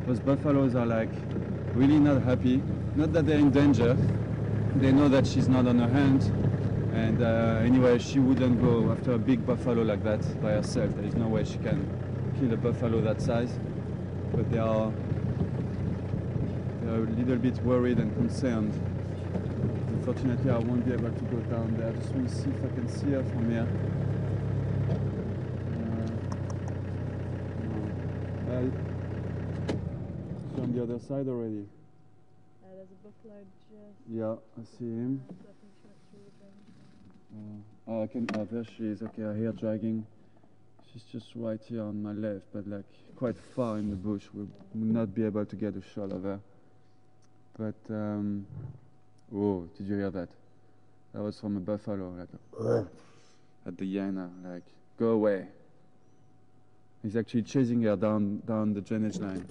Those buffaloes are like really not happy. Not that they're in danger. They know that she's not on her hand. And anyway, she wouldn't go after a big buffalo like that by herself. There is no way she can kill a buffalo that size. But they are a little bit worried and concerned. Unfortunately, I won't be able to go down there. I just want to see if I can see her from here. She's on the other side already. There's a buffalo just... Yeah, I see him. I think she went through the drain. I can. Oh, there she is. Okay, I hear dragging. She's just right here on my left, but like quite far in the bush. We'll not be able to get a shot of her. But oh, did you hear that? That was from a buffalo, like at the Hyena. Like, go away. He's actually chasing her down the drainage line.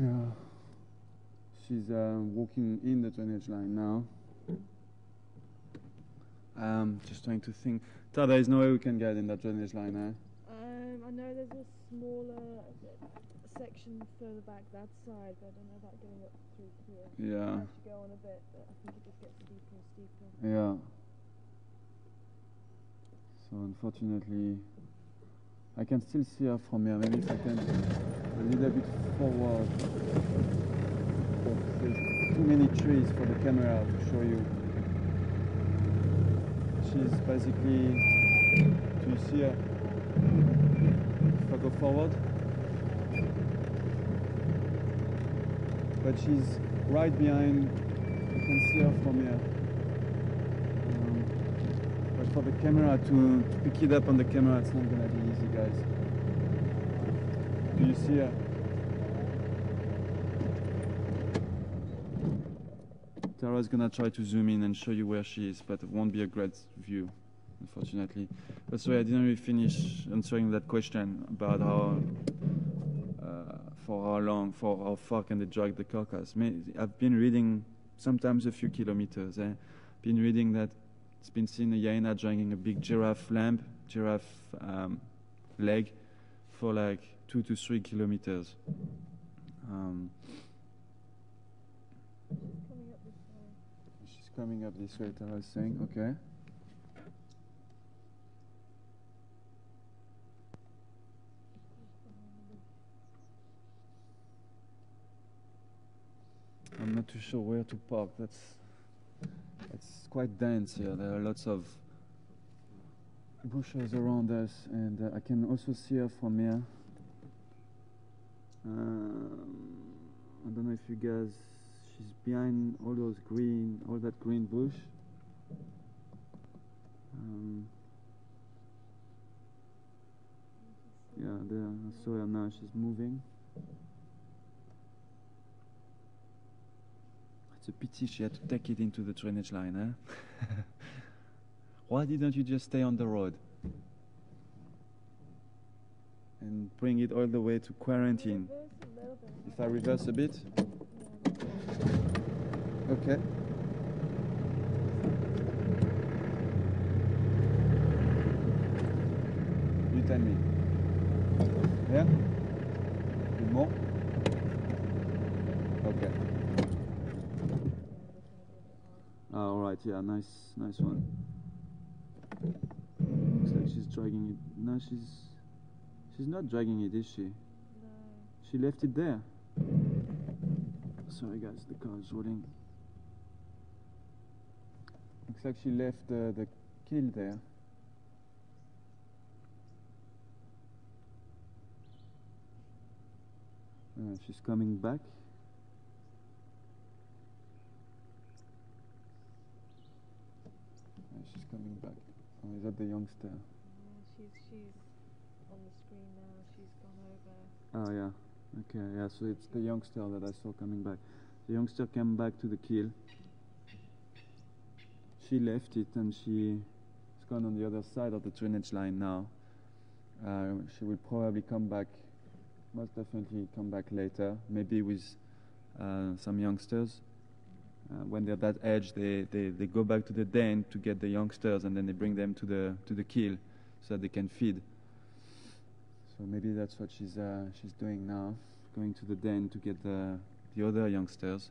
Yeah, she's walking in the drainage line now. Just trying to think. There is no way we can get in that drainage line, eh? I know there's a smaller section further back that side, but I don't know about getting up through here. Yeah. I have to go on a bit, but I think it just gets steeper and steeper. Yeah. So unfortunately, I can still see her from here. Maybe if I can a little bit forward. Oh, there's too many trees for the camera to show you. She's basically, do you see her? If I go forward? But she's right behind, you can see her from here. But for the camera to pick it up on the camera, it's not gonna be easy, guys. Do you see her? Tara's gonna try to zoom in and show you where she is, but it won't be a great view, unfortunately. But sorry, I didn't really finish answering that question about how, for how long, for how far can they drag the carcass. I've been reading sometimes a few kilometers. I've been reading that it's been seen a hyena dragging a big giraffe leg for like 2 to 3 kilometers. She's coming up this way, Tara was saying, okay. I'm not too sure where to park. It's quite dense here. There are lots of bushes around us, and I can also see her from here. I don't know if you guys, she's behind all that green bush. Yeah, there, I saw her now, she's moving. It's a pity she had to take it into the drainage line, eh? Why didn't you just stay on the road? And bring it all the way to quarantine. If I reverse a bit? Okay. You tell me. Yeah? A bit more? Okay. Oh, all right, yeah, nice one. Looks like she's dragging it. No, she's not dragging it, is she? No. She left it there. Sorry guys, the car is rolling. Looks like she left the kill there. She's coming back. She's coming back. Or is that the youngster? Yeah, she's on the screen now. She's gone over. Oh yeah. Okay, yeah, so it's the youngster that I saw coming back. The youngster came back to the kill. She left it and she's gone on the other side of the drainage line now. She will probably come back, most definitely come back later, maybe with some youngsters. When they're that edge, they go back to the den to get the youngsters, and then they bring them to the kill so that they can feed. So maybe that's what she's doing now, going to the den to get the other youngsters.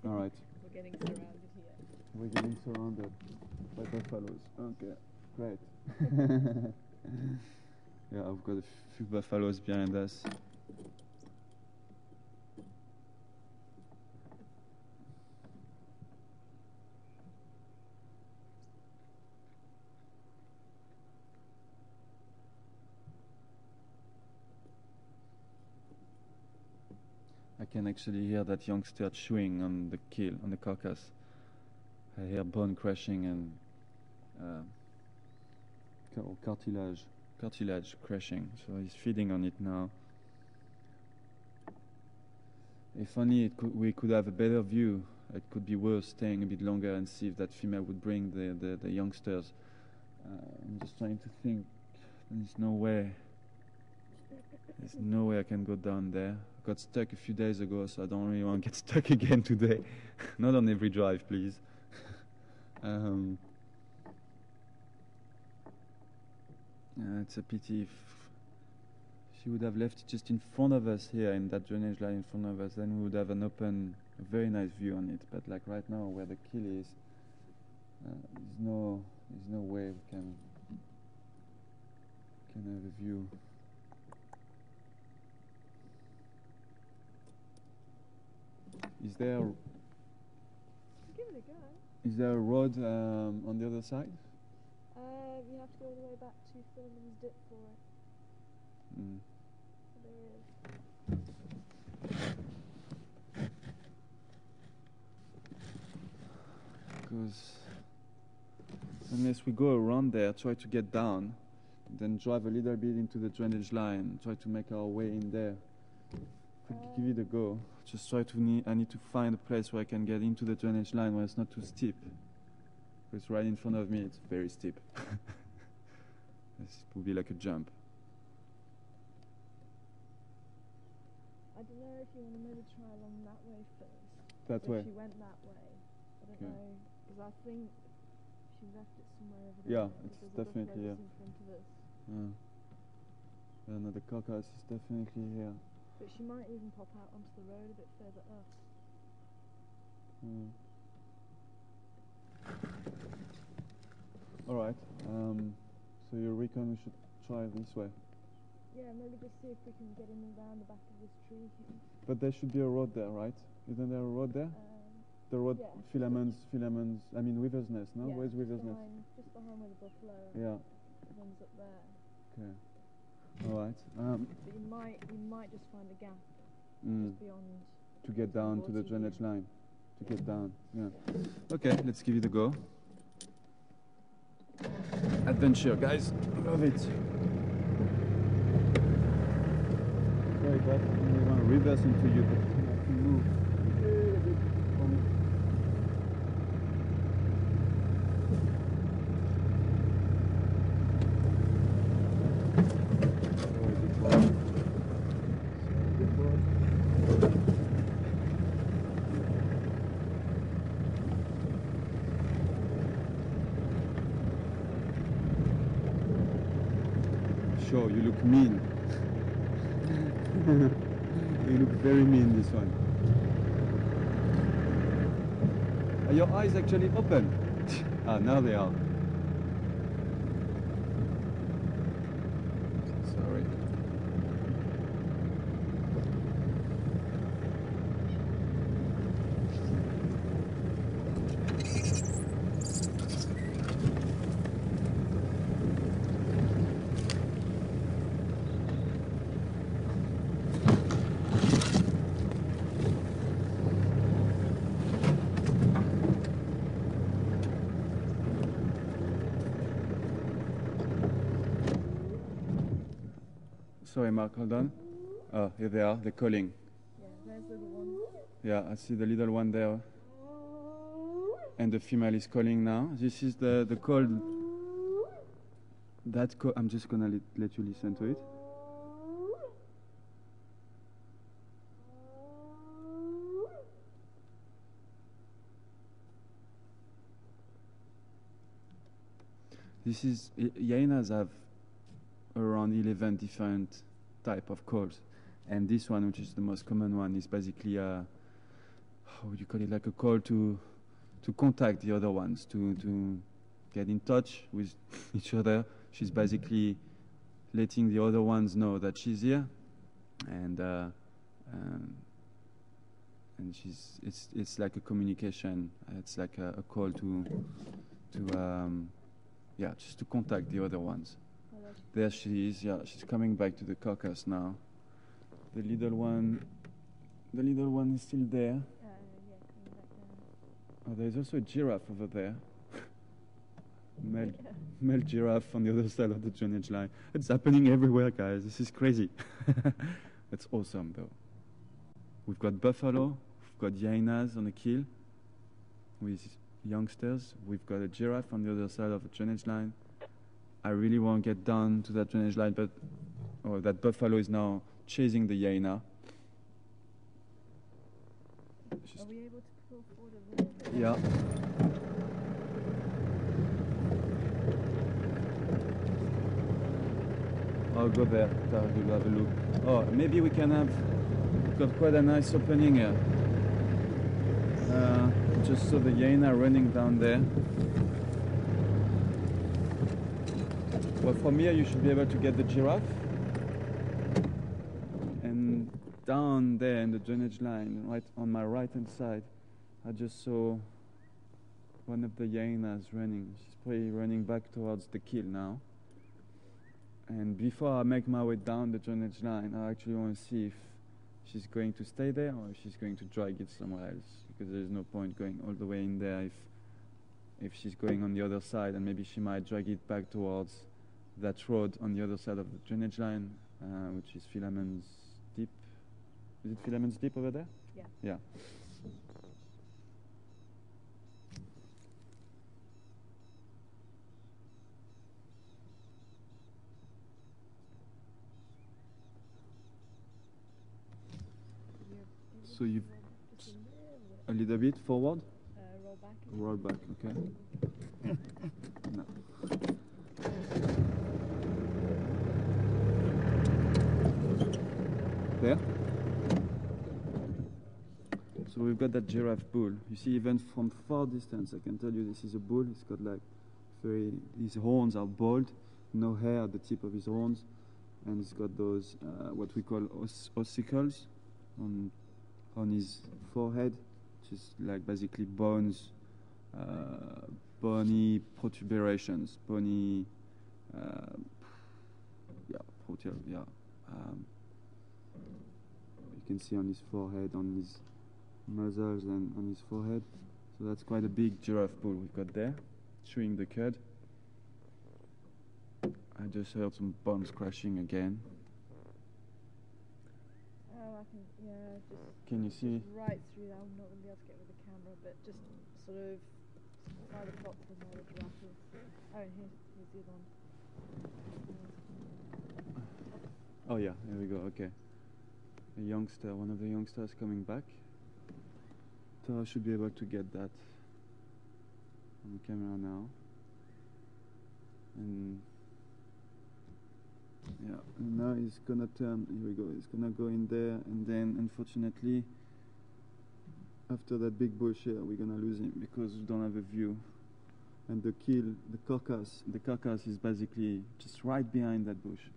All right. We're getting surrounded here. We're getting surrounded by buffaloes. Okay, great. Yeah, I've got a few buffaloes behind us. I can actually hear that youngster chewing on the kill, on the carcass. I hear bone crashing and cartilage crashing. So he's feeding on it now. If only we could have a better view, it could be worth staying a bit longer and see if that female would bring the youngsters. I'm just trying to think. There's no way. There's no way I can go down there. I got stuck a few days ago, so I don't really want to get stuck again today. Not on every drive, please. It's a pity. If she would have left it just in front of us here, in that drainage line in front of us, then we would have a very nice view on it. But like right now, where the kill is, there's no way we can have a view. Is there Give it a go. Is there a road on the other side? You have to go all the way back to Philemon's Dip for it. Mm. So there is. Because unless we go around there, try to get down, then drive a little bit into the drainage line, try to make our way in there. Could give it a go. Just I need to find a place where I can get into the drainage line where it's not too steep. Because right in front of me, it's very steep. This would be like a jump. I don't know if you want to maybe try along that way first. That way? If she went that way. I don't know, because I think she left it somewhere over there. Yeah, because it's there's a definitely buffalo here. in front of us. Yeah, no, the carcass is definitely here. But she might even pop out onto the road a bit further up. All right. So you reckon we should try this way? Yeah, maybe just see if we can get in around the back of this tree here. But there should be a road there, right? Isn't there a road there? The road, yeah. Philemon's, I mean Weaver's Nest, no? Yeah, Where's Weaver's Nest? just behind where the buffalo runs up there. Okay. All right. But you might just find a gap just beyond. To get down to the drainage line. To get down, yeah. Okay, let's give it a go. Adventure, guys. Love it. Sorry, but I want to reverse into you, but I can move. Sure, you look mean. You look very mean, this one. Are your eyes actually open? Ah, now they are. Sorry. Sorry, Mark, hold on. Oh, here they are. They're calling. Yeah, there's the little one. Yeah, I see the little one there. And the female is calling now. This is the call. I'm just gonna let you listen to it. This is hyenas have around 11 different type of calls, and this one, which is the most common one, is basically a, how would you call it, like a call to contact the other ones, to get in touch with each other. She's basically letting the other ones know that she's here, and it's like a communication. It's like a call to just to contact the other ones. There she is. Yeah, she's coming back to the carcass now. The little one is still there. Yeah, coming back down. Oh, there's also a giraffe over there. Male giraffe on the other side of the drainage line. It's happening everywhere, guys. This is crazy. It's awesome, though. We've got buffalo. We've got hyenas on the kill with youngsters. We've got a giraffe on the other side of the drainage line. I really won't get down to that drainage line, but that buffalo is now chasing the hyena. Are we able to pull forward a little bit? Yeah. I'll go there. We'll have a look. Oh, maybe we can have. We've got quite a nice opening here. Just saw the hyena running down there. Well, from here you should be able to get the giraffe. And down there in the drainage line, right on my right-hand side, I just saw one of the hyenas running. She's probably running back towards the kill now. And before I make my way down the drainage line, I actually want to see if she's going to stay there or if she's going to drag it somewhere else, because there's no point going all the way in there if she's going on the other side, and maybe she might drag it back towards that road on the other side of the drainage line, which is Philemon's Deep. Is it Philemon's Deep over there? Yeah. Yeah. So you've Just a little bit forward? roll back. Roll back, okay. No. There? So we've got that giraffe bull. You see, even from far distance, I can tell you this is a bull. It's got like his horns are bald, no hair at the tip of his horns, and he's got those, what we call ossicles on his forehead, which is like basically bones, bony protuberations, bony, you can see on his forehead, on his muzzles and on his forehead. So that's quite a big giraffe bull we've got there, chewing the cud. I just heard some bones crashing again. I can, just. Can you see? Just right through that. I'm not going to be able to get with the camera, but just sort of by the top from where the giraffe is. Oh, and here's the other one. Oh yeah, there we go. Okay, a youngster, one of the youngsters coming back. So I should be able to get that on the camera now. And yeah, and now he's gonna turn. Here we go. He's gonna go in there, and then unfortunately, after that big bush here, we're gonna lose him because we don't have a view. And the carcass is basically just right behind that bush.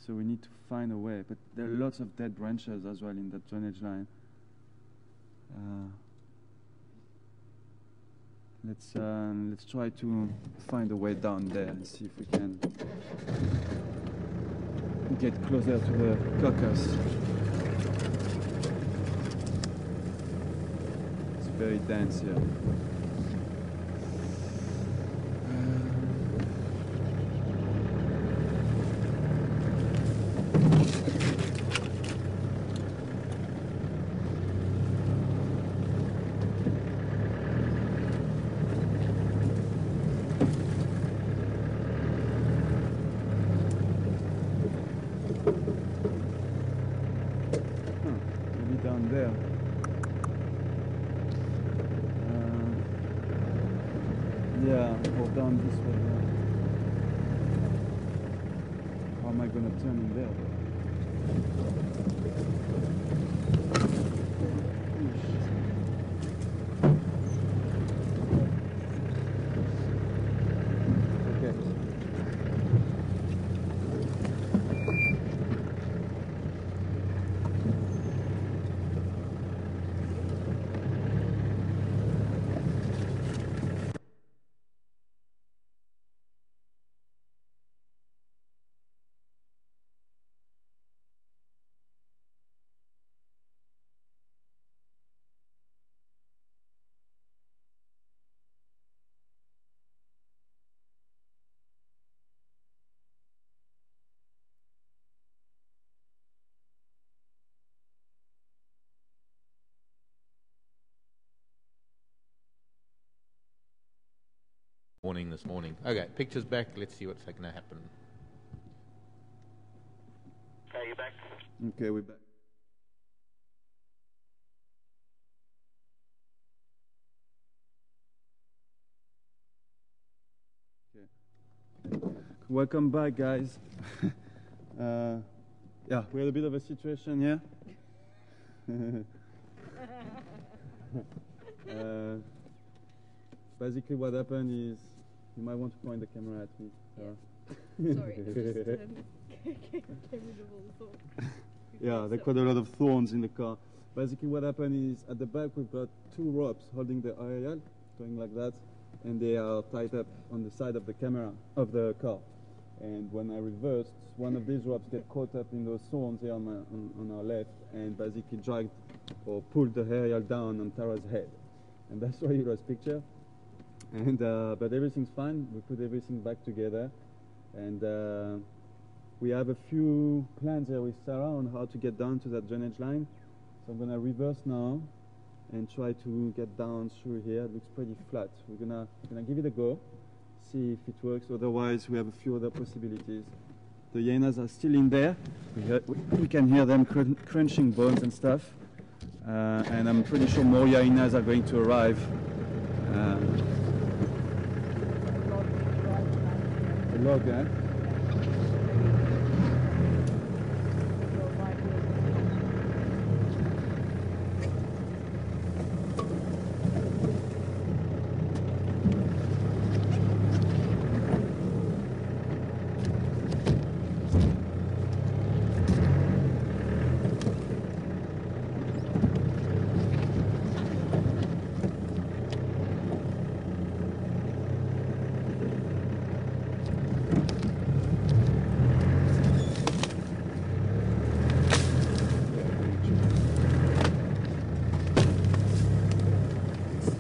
So we need to find a way, but there are lots of dead branches as well in that drainage line. Let's try to find a way down there and see if we can get closer to the carcass. It's very dense here. there. Yeah, or down this way. Yeah. How am I gonna turn in there? Warning this morning. Okay, pictures back. Let's see what's going to happen. Okay, you back? Okay, we're back. Okay. Welcome back, guys. Yeah, we had a bit of a situation here. Basically, what happened is, you might want to point the camera at me. Sorry, it just came rid of all the thoughts. Yeah, there are quite a lot of thorns in the car. Basically, what happened is, at the back we've got two ropes holding the aerial, going like that, and they are tied up on the side of the camera of the car. And when I reversed, one of these ropes get caught up in those thorns here on our left, and basically dragged or pulled the aerial down on Tara's head. And that's why you lost picture. And but everything's fine. We put everything back together, and we have a few plans here with Sarah on how to get down to that drainage line. So I'm gonna reverse now and try to get down through here. It looks pretty flat. We're gonna give it a go, see if it works. Otherwise, we have a few other possibilities. The hyenas are still in there. We can hear them crunching bones and stuff. And I'm pretty sure more hyenas are going to arrive. The log, eh?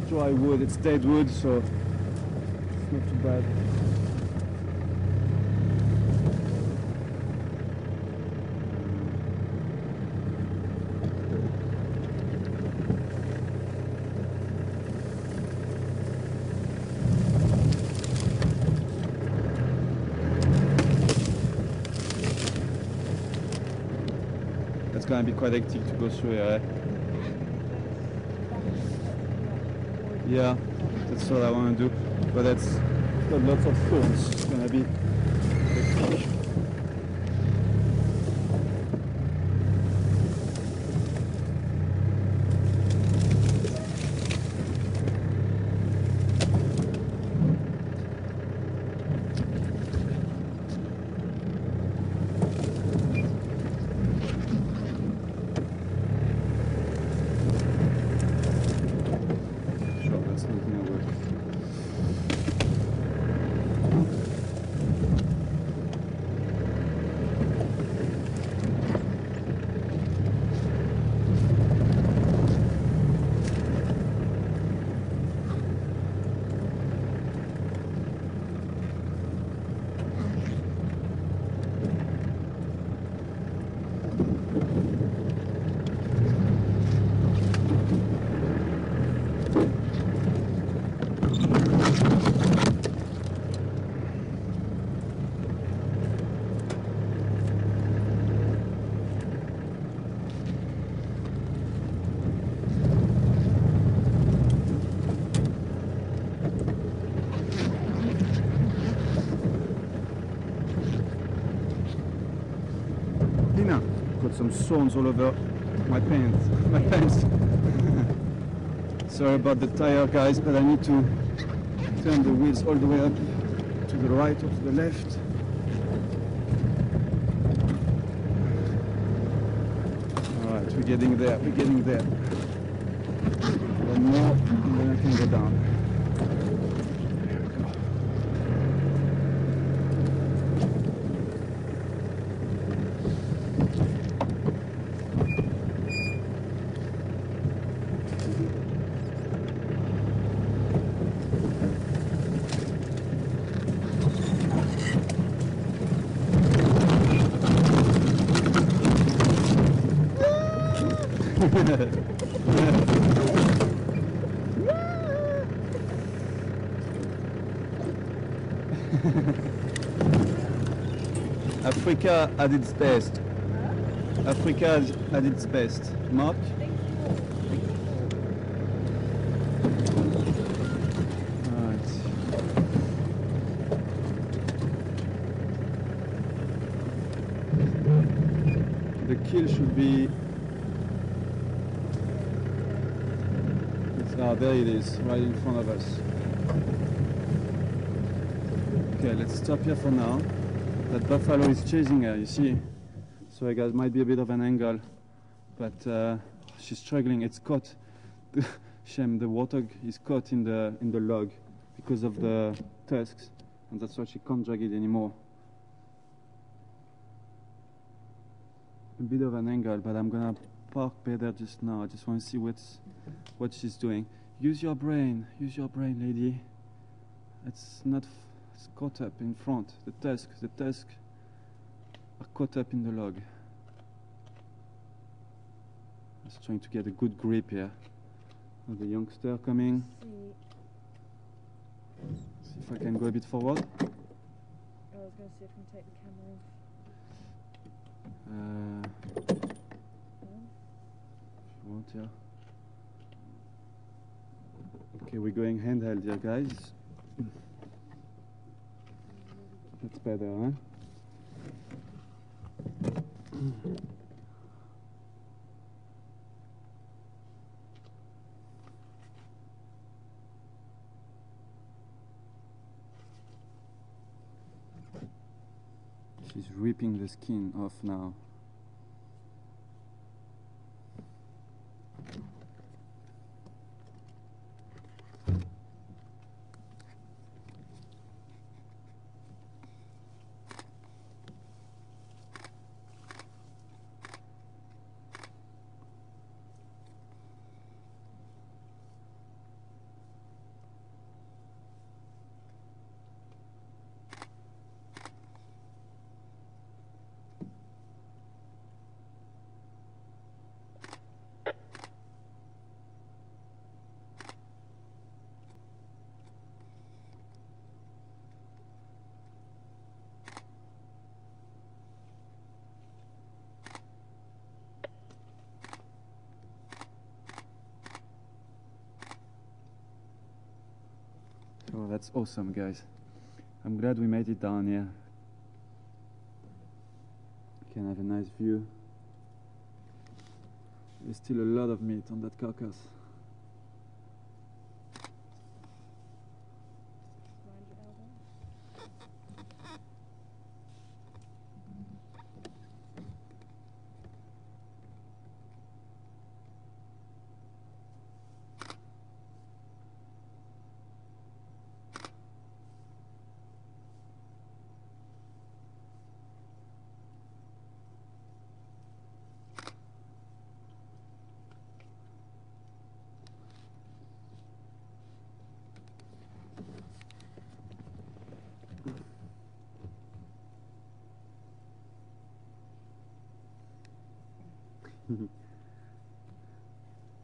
Dry wood, it's dead wood, so it's not too bad. That's gonna be quite hectic to go through here, eh? Yeah, that's what I want to do, but it's got lots of thorns. It's gonna be hectic. That's not gonna work. got some stones all over my pants. My pants. Sorry about the tire, guys, but I need to turn the wheels all the way up to the right or to the left. Alright, we're getting there, we're getting there. One more, and then I can go down. There we go. Africa at its best. Africa at its best. Mark? Alright. The kill should be... Ah, there it is, right in front of us. Okay, let's stop here for now. That buffalo is chasing her, you see. Sorry guys, might be a bit of an angle, but she's struggling. It's caught. Shame, the warthog is caught in the log because of the tusks, and that's why she can't drag it anymore. A bit of an angle, but I'm gonna park better just now. I just want to see what she's doing. Use your brain, lady. It's not. It's caught up in front. The tusks are caught up in the log. I was trying to get a good grip here. Oh, the youngster coming. See if I can go a bit forward. I was going to see if I can take the camera off. If you want, yeah. Okay, we're going handheld here, guys. That's better, huh? She's ripping the skin off now. Oh, that's awesome, guys. I'm glad we made it down here. You can have a nice view. There's still a lot of meat on that carcass.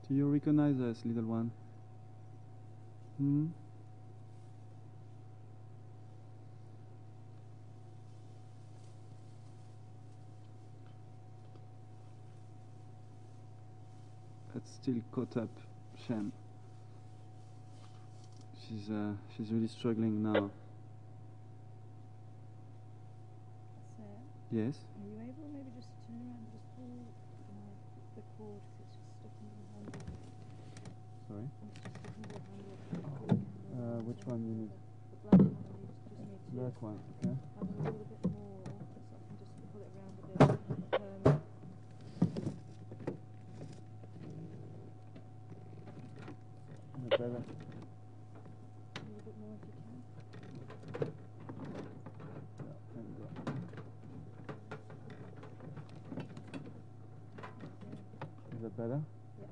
Do you recognize us, little one? Hmm? That's still caught up. Shame. She's really struggling now. Sam, Yes? are you able maybe just to turn around and just pull cord 'cause it's just stuck into the handle. Sorry? It's just stuck into the handle. Which one you need? The black one, I just need to Black one, okay. have a little bit more so I can just pull it around a bit. Better. A little bit more if you can. Yeah, there you go. Is that better? Yeah.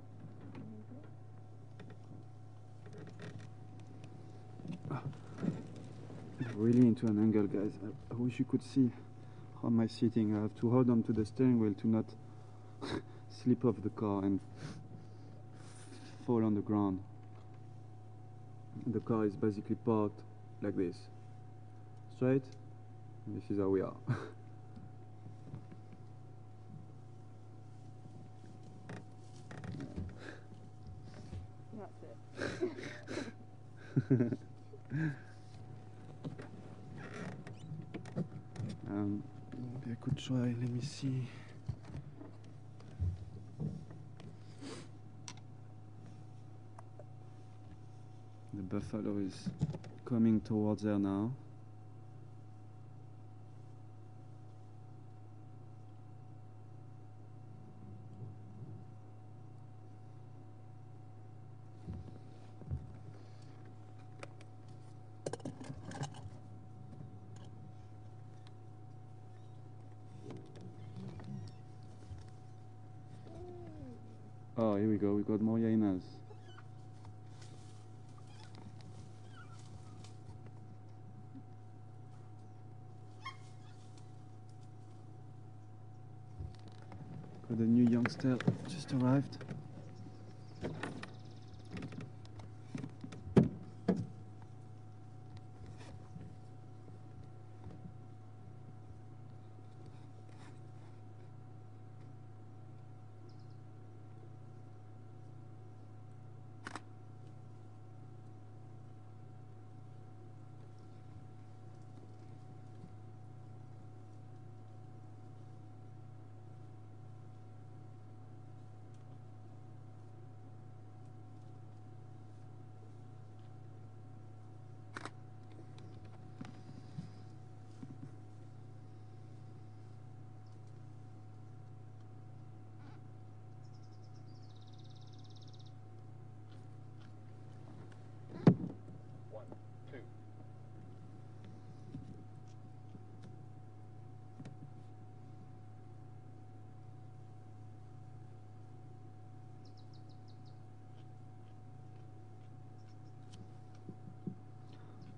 Really into an angle, guys. I wish you could see how am I sitting. I have to hold on to the steering wheel to not slip off the car and fall on the ground. The car is basically parked like this, straight. This is how we are. That's it. Maybe I could try. Let me see. The buffalo is coming towards her now. Oh, here we go. We got more hyenas. Got a new youngster just arrived.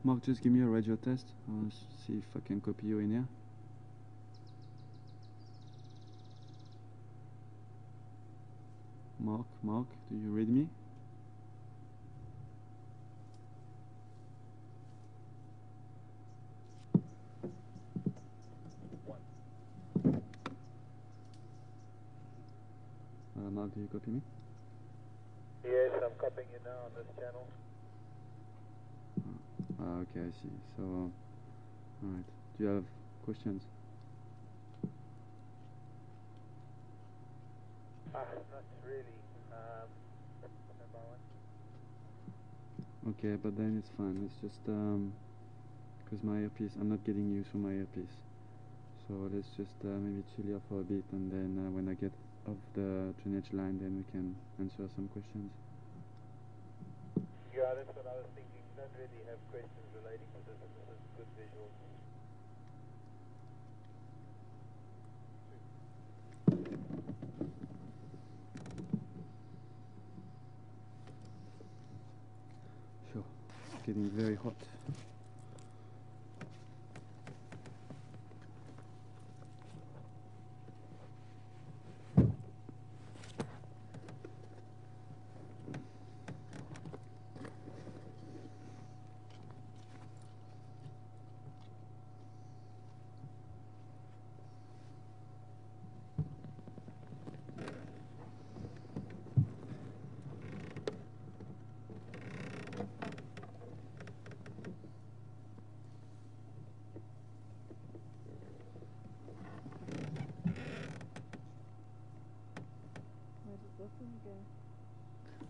Mark, just give me a radio test. I'll see if I can copy you in here. Mark, do you read me? Mark, do you copy me? Yes, I'm copying you now on this channel. Okay, I see. So, alright. Do you have questions? Not really. One by one. Okay, but then it's fine. It's just because my earpiece, I'm not getting you through my earpiece. So let's just maybe chill here for a bit, and then when I get off the drainage line, then we can answer some questions. Yeah, that's what I was thinking. You don't really have questions relating to this, and this is good visuals. Sure. It's getting very hot.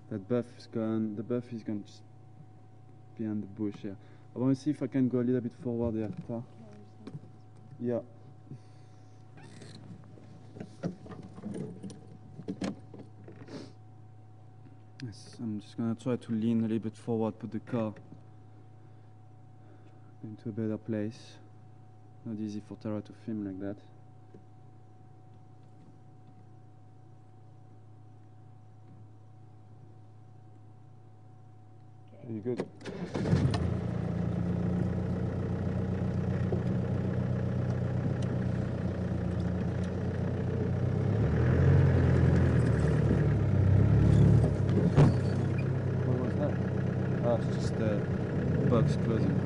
That buff is gone. The buff is gone just behind the bush here. I want to see if I can go a little bit forward here. Tar. Yeah. Yes, I'm just gonna try to lean a little bit forward, put the car into a better place. Not easy for Tara to film like that. Are you good? What was that? Oh, it's just the box closing.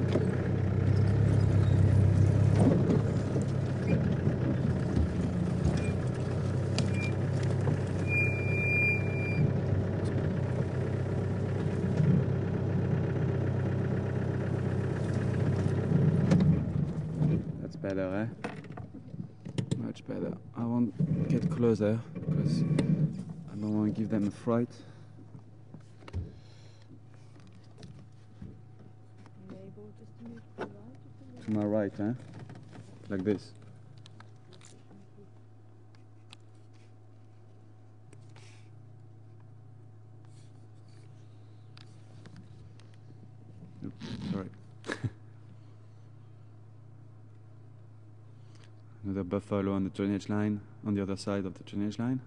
That's better, eh? Much better. I won't get closer because I don't want to give them a fright. Are you able just to move to the right? To my right, eh? Like this. Oops, sorry. Another buffalo on the drainage line, on the other side of the drainage line.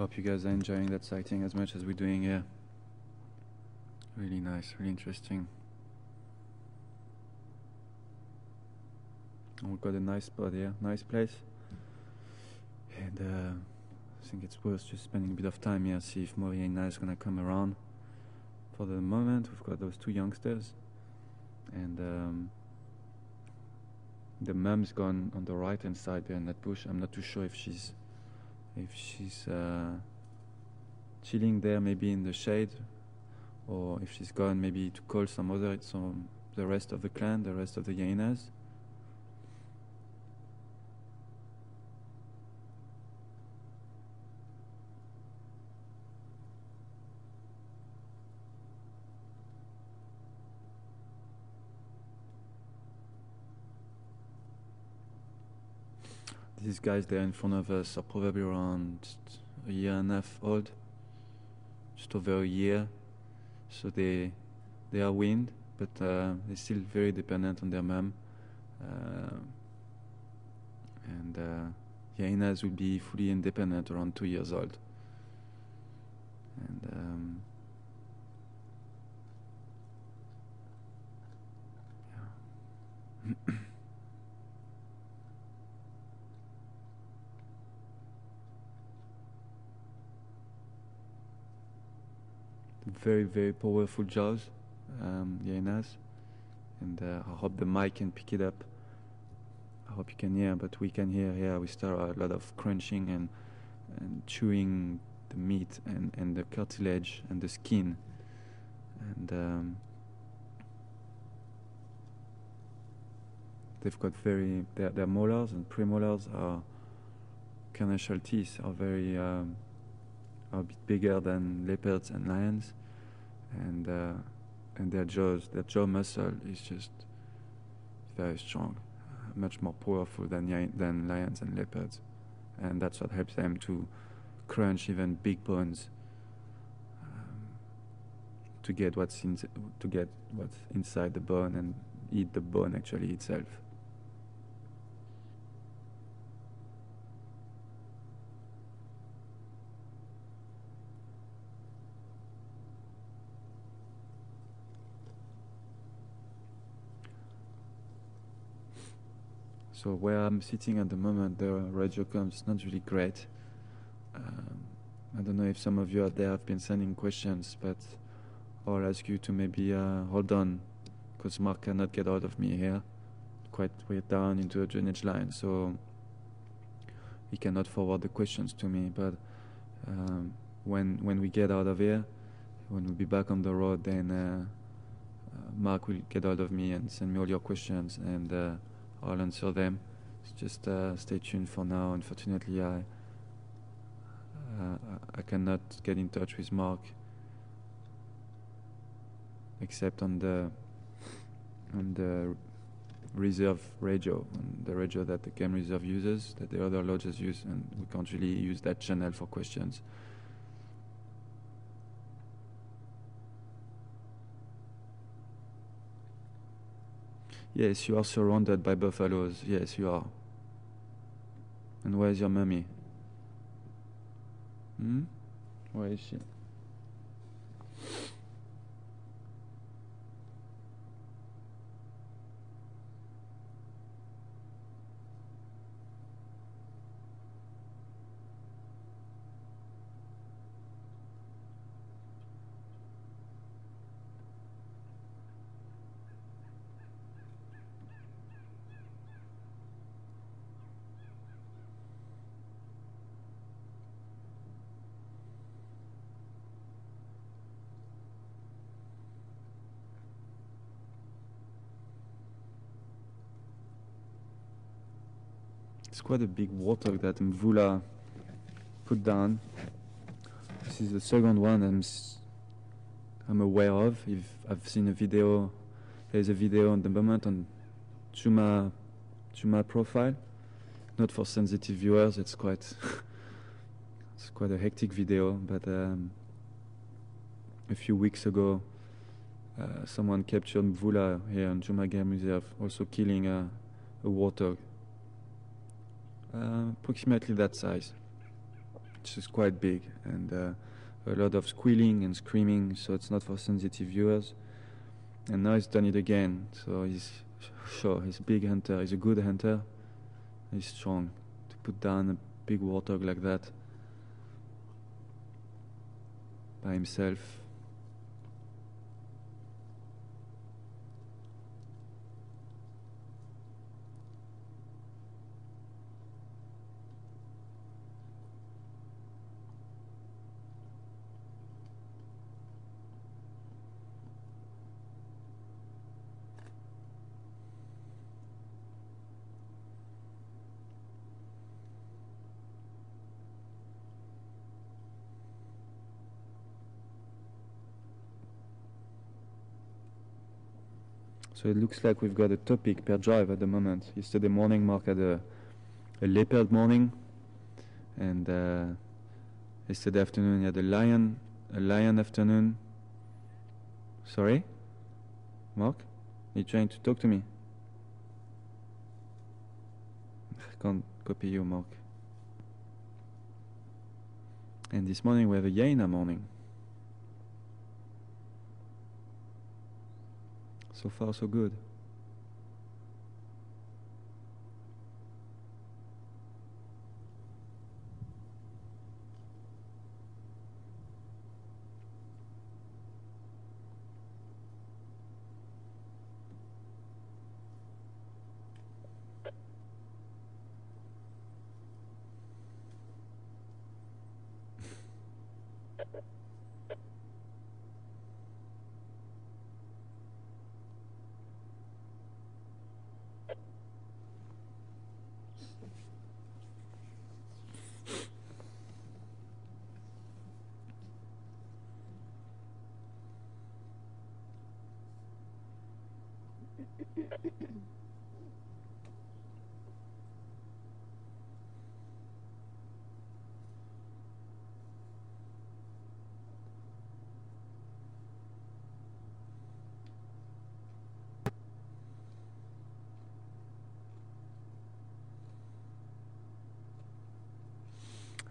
Hope you guys are enjoying that sighting as much as we're doing here. Really nice, really interesting. We've got a nice spot here, nice place. And I think it's worth just spending a bit of time here, see if more Hyena is gonna come around. For the moment, we've got those two youngsters. And the mum's gone on the right hand side there in that bush. I'm not too sure if she's chilling there, maybe in the shade, or if she's gone maybe to call the rest of the clan, the rest of the hyenas. These guys there in front of us are probably around a year and a half old, just over a year. So they are weaned, but they're still very dependent on their mom. And hyenas will be fully independent around 2 years old. And yeah. Very, very powerful jaws, hyenas, and I hope the mic can pick it up. I hope you can hear, but we can hear here. We start a lot of crunching and chewing the meat and the cartilage and the skin, and they've got their molars and premolars are carnassial teeth are very are a bit bigger than leopards and lions, and their jaw muscle is just very strong, much more powerful than lions and leopards, and that's what helps them to crunch even big bones, to get what's inside the bone and eat the bone actually itself. So where I'm sitting at the moment, the radio comms not really great. I don't know if some of you out there have been sending questions, but I'll ask you to maybe hold on, because Mark cannot get out of me here. Quite way down into a drainage line, so he cannot forward the questions to me. But when we get out of here, when we'll be back on the road, then Mark will get out of me and send me all your questions, and I'll answer them. So just stay tuned for now. Unfortunately, I cannot get in touch with Mark except on the reserve radio, on the radio that the game reserve uses, that the other lodges use, and we can't really use that channel for questions. Yes, you are surrounded by buffaloes. Yes, you are. And where is your mummy? Where is she? It's quite a big warthog that Mvula put down. This is the second one I'm aware of. I've seen a video. There's a video on the moment on Juma profile. Not for sensitive viewers. It's quite it's quite a hectic video. But a few weeks ago, someone captured Mvula here on Juma Game Reserve, also killing a warthog. Approximately that size. which is quite big, and a lot of squealing and screaming, so it's not for sensitive viewers. And now he's done it again, so he's sure he's a big hunter, he's a good hunter, he's strong to put down a big warthog like that by himself. So it looks like we've got a topic per drive at the moment. Yesterday morning Mark had a leopard morning, and yesterday afternoon he had a lion afternoon. Sorry? Mark? Are you trying to talk to me? I can't copy you, Mark. And this morning we have a hyena morning. So far, so good.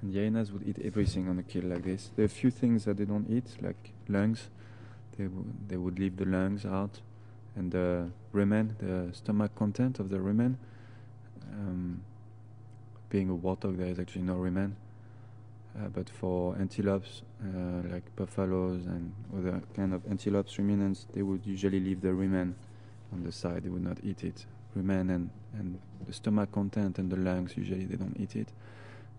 And hyenas would eat everything on a kill like this. There are a few things that they don't eat, like lungs. They would leave the lungs out, and the rumen, the stomach content of the rumen. Being a warthog, there is actually no rumen. But for antelopes, like buffaloes and other kind of antelopes, ruminants, they would usually leave the rumen on the side. They would not eat it. Rumen and the stomach content and the lungs, usually they don't eat it.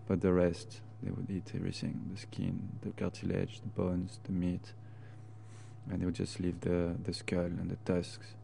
But the rest, they would eat everything, the skin, the cartilage, the bones, the meat, and they would just leave the skull and the tusks.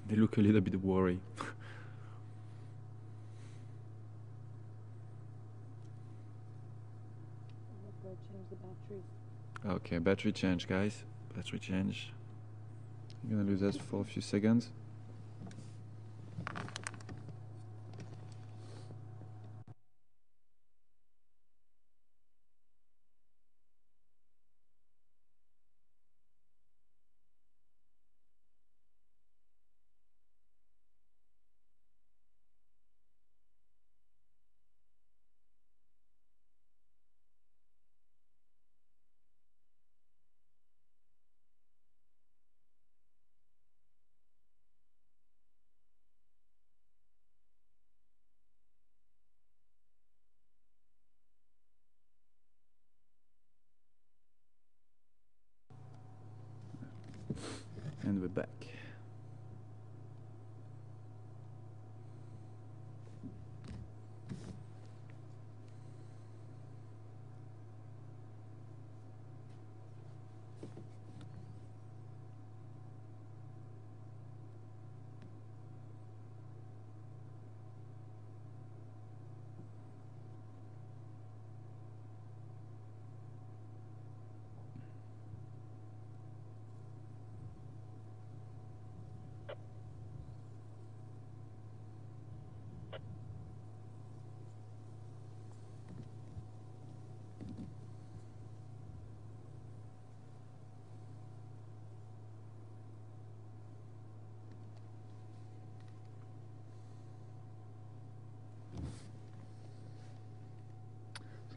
They look a little bit worried. Let's go change the batteries. Okay, battery change, guys. Battery change. I'm gonna lose us for a few seconds. And we're back.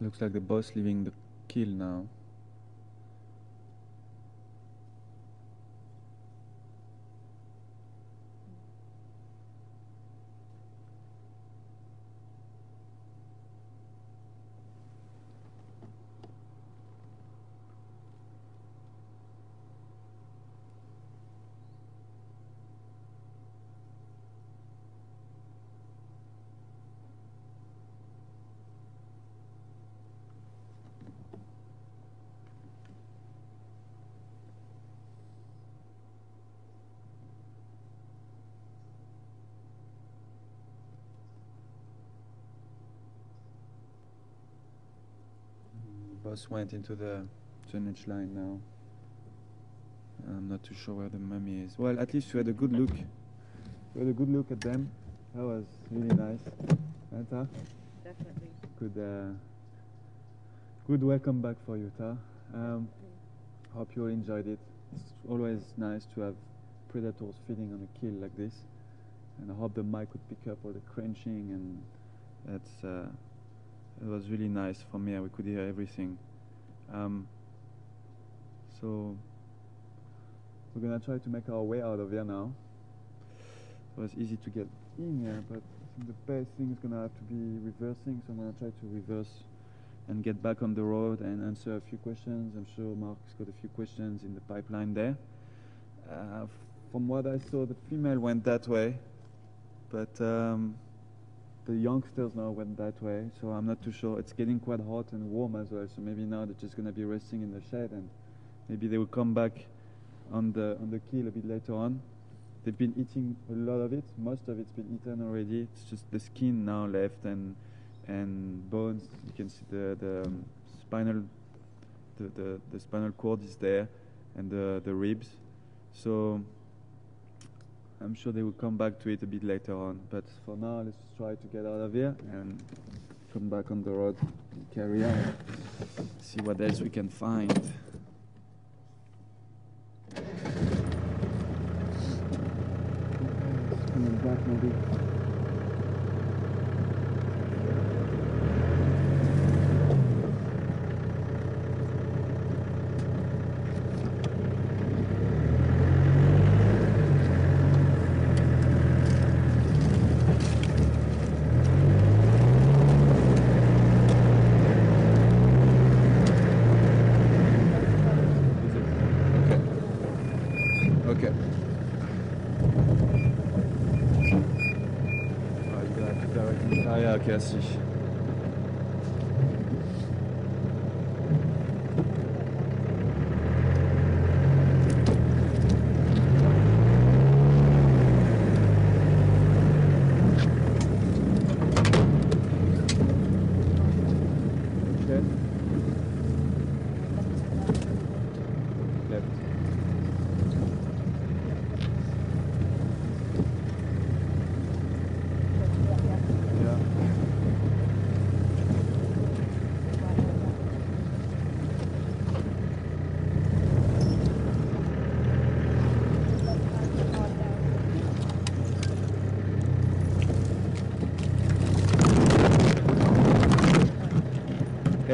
Looks like the boss leaving the kill now. Boss went into the tonnage line now. I'm not too sure where the mummy is. Well, at least we had a good look. We had a good look at them. That was really nice. Anta? Definitely. Good welcome back for you, Ta. Hope you all enjoyed it. It's always nice to have predators feeding on a kill like this. And I hope the mic could pick up all the crunching, and it was really nice for me. We could hear everything. So we're gonna try to make our way out of here now. It was easy to get in here, but I think the best thing is gonna have to be reversing. So I'm gonna try to reverse and get back on the road and answer a few questions. I'm sure Mark's got a few questions in the pipeline there. From what I saw, the female went that way, but the youngsters now went that way, so I'm not too sure. It's getting quite hot and warm as well, so maybe now they're just going to be resting in the shed, and maybe they will come back on the kill a bit later on. They've been eating a lot of it. Most of it's been eaten already. It's just the skin now left and bones. You can see the spinal cord is there, and the ribs. So I'm sure they will come back to it a bit later on. But for now, let's try to get out of here and come back on the road and carry on. See what else we can find. Coming back maybe. Carcass.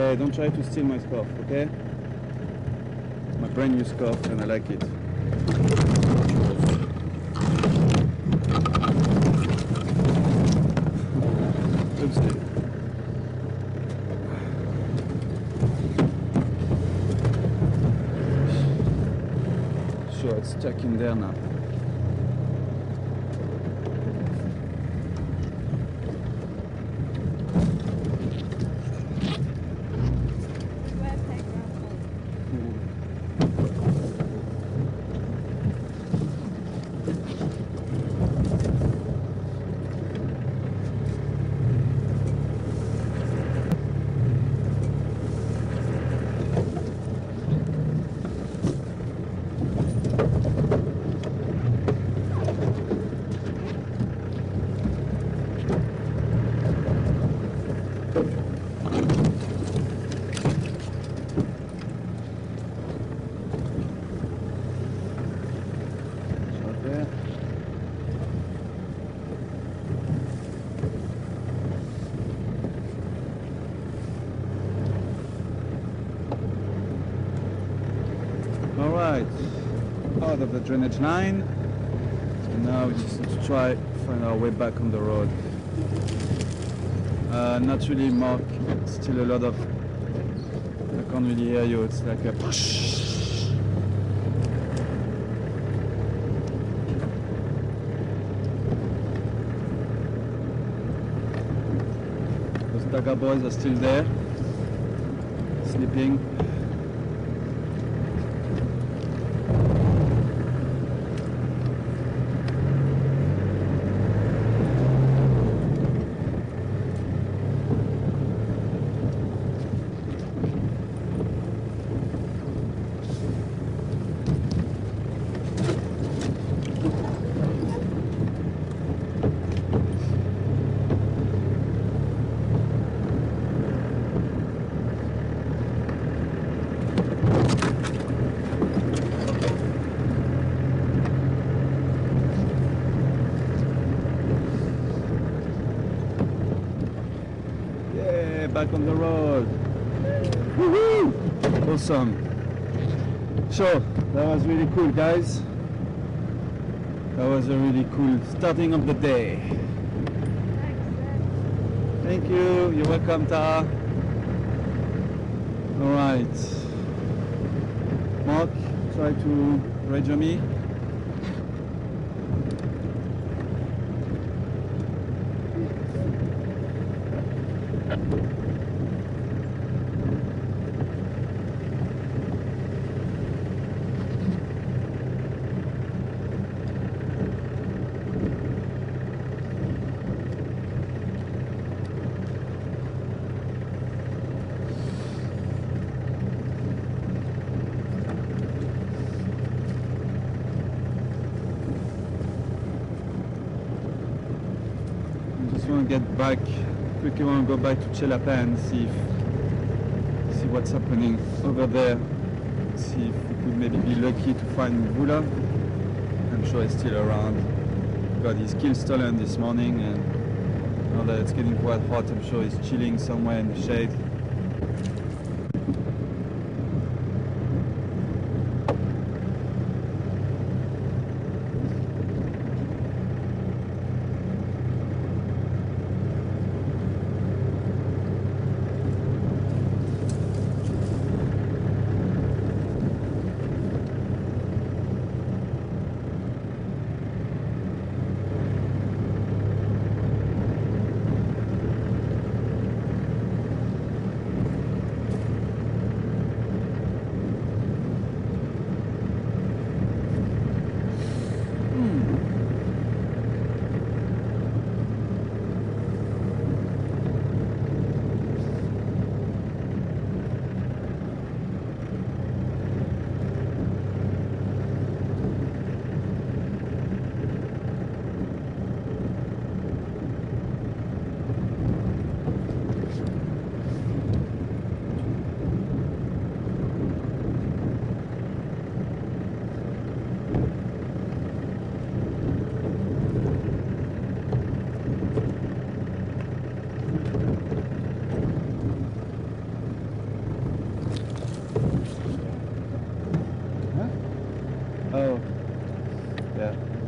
Hey, don't try to steal my scarf, okay? My brand new scarf and I like it. Looks good. Sure, it's stuck in there now. Square peg round hole. Right there. All right, out of the drainage line. So now we just need to try find our way back on the road. Not really, Mark. Still a lot of. I can't really hear you. It's like a push. Those Daga boys are still there, sleeping. Yeah, back on the road. Woohoo! Awesome. So, that was really cool, guys. That was a really cool starting of the day. Thank you. You're welcome, Tara. All right. Mark, try to radio me. Just want to get back, quickly want to go back to Chelapa and see what's happening over there. See if we could maybe be lucky to find Bula. I'm sure he's still around. Got his kill stolen this morning and now that it's getting quite hot, I'm sure he's chilling somewhere in the shade.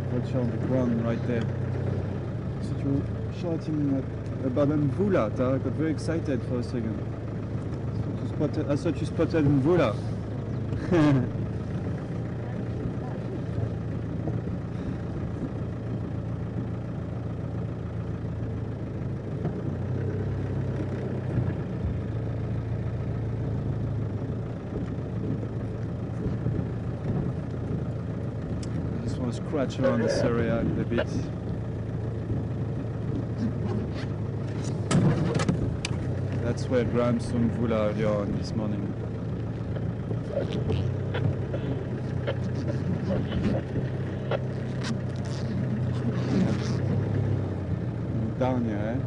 vulture on the ground right there. So you're shouting about Mvula. I got very excited for a second. I thought you spotted Mvula. I just want to scratch around this area a little bit. That's where Graham saw Mvula earlier on this morning. Down here, eh?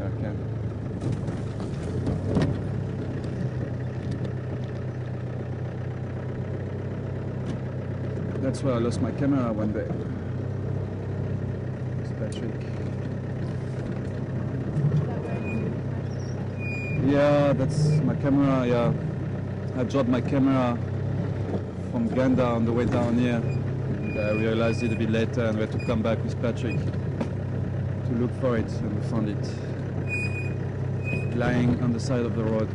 Okay. That's where I lost my camera one day. It's Patrick. Yeah, that's my camera, yeah. I dropped my camera from Ganda on the way down here. And I realized it a bit later and we had to come back with Patrick to look for it, and we found it lying on the side of the road.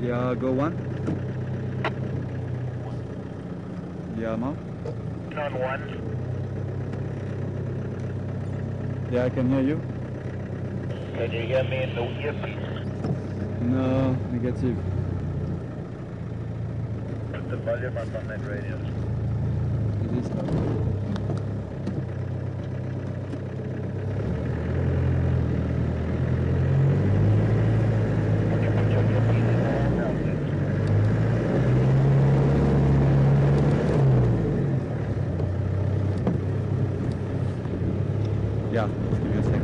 Yeah, go one. Yeah, Mark. On one. Yeah, I can hear you. Can you hear me in the earpiece? No, negative. What's the volume up on that radio? It is up. Yeah, just give me a sec.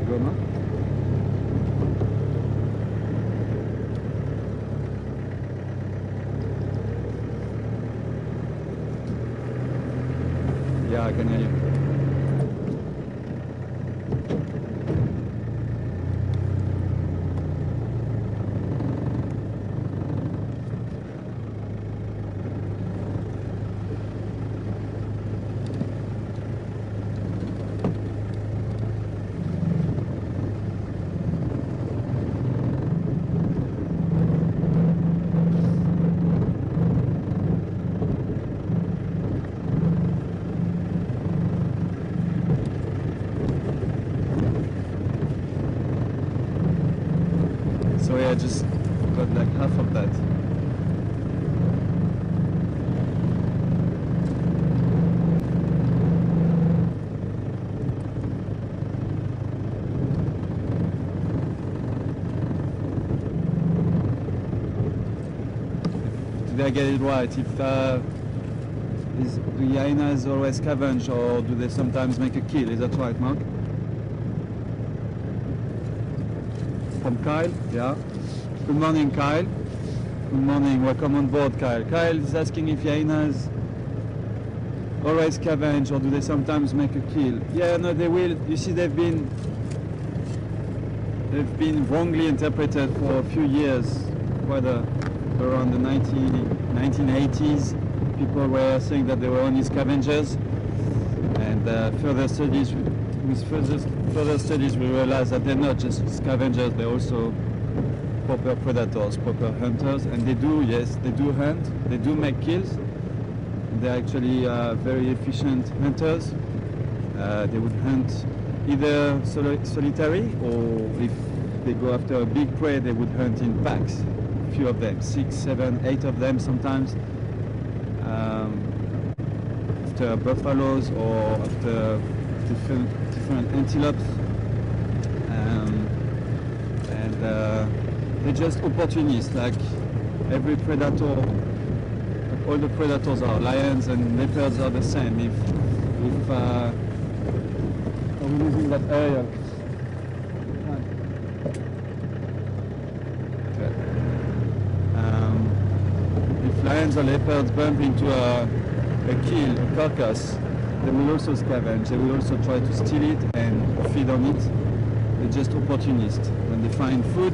Goma? Yeah, I can hear you. I just got like half of that. Did I get it right? If do hyenas always scavenge, or do they sometimes make a kill? Is that right, Mark? From Kyle? Yeah. Good morning, Kyle. Good morning. Welcome on board, Kyle. Kyle is asking if hyenas always scavenge, or do they sometimes make a kill? Yeah, no, they will. You see, they've been wrongly interpreted for a few years, around the 1980s. People were saying that they were only scavengers, and further studies we realized that they're not just scavengers, they're also proper predators, proper hunters, and they do hunt, they do make kills. They're actually very efficient hunters. They would hunt either solitary, or if they go after a big prey, they would hunt in packs. A few of them, 6, 7, 8 of them sometimes. After buffaloes or after different antelopes, and they're just opportunists, like every predator. All the predators are. Lions and leopards are the same. If are we losing that area? Okay. If lions or leopards bump into a kill, a carcass, they will also scavenge. They will also try to steal it and feed on it. They're just opportunists. When they find food,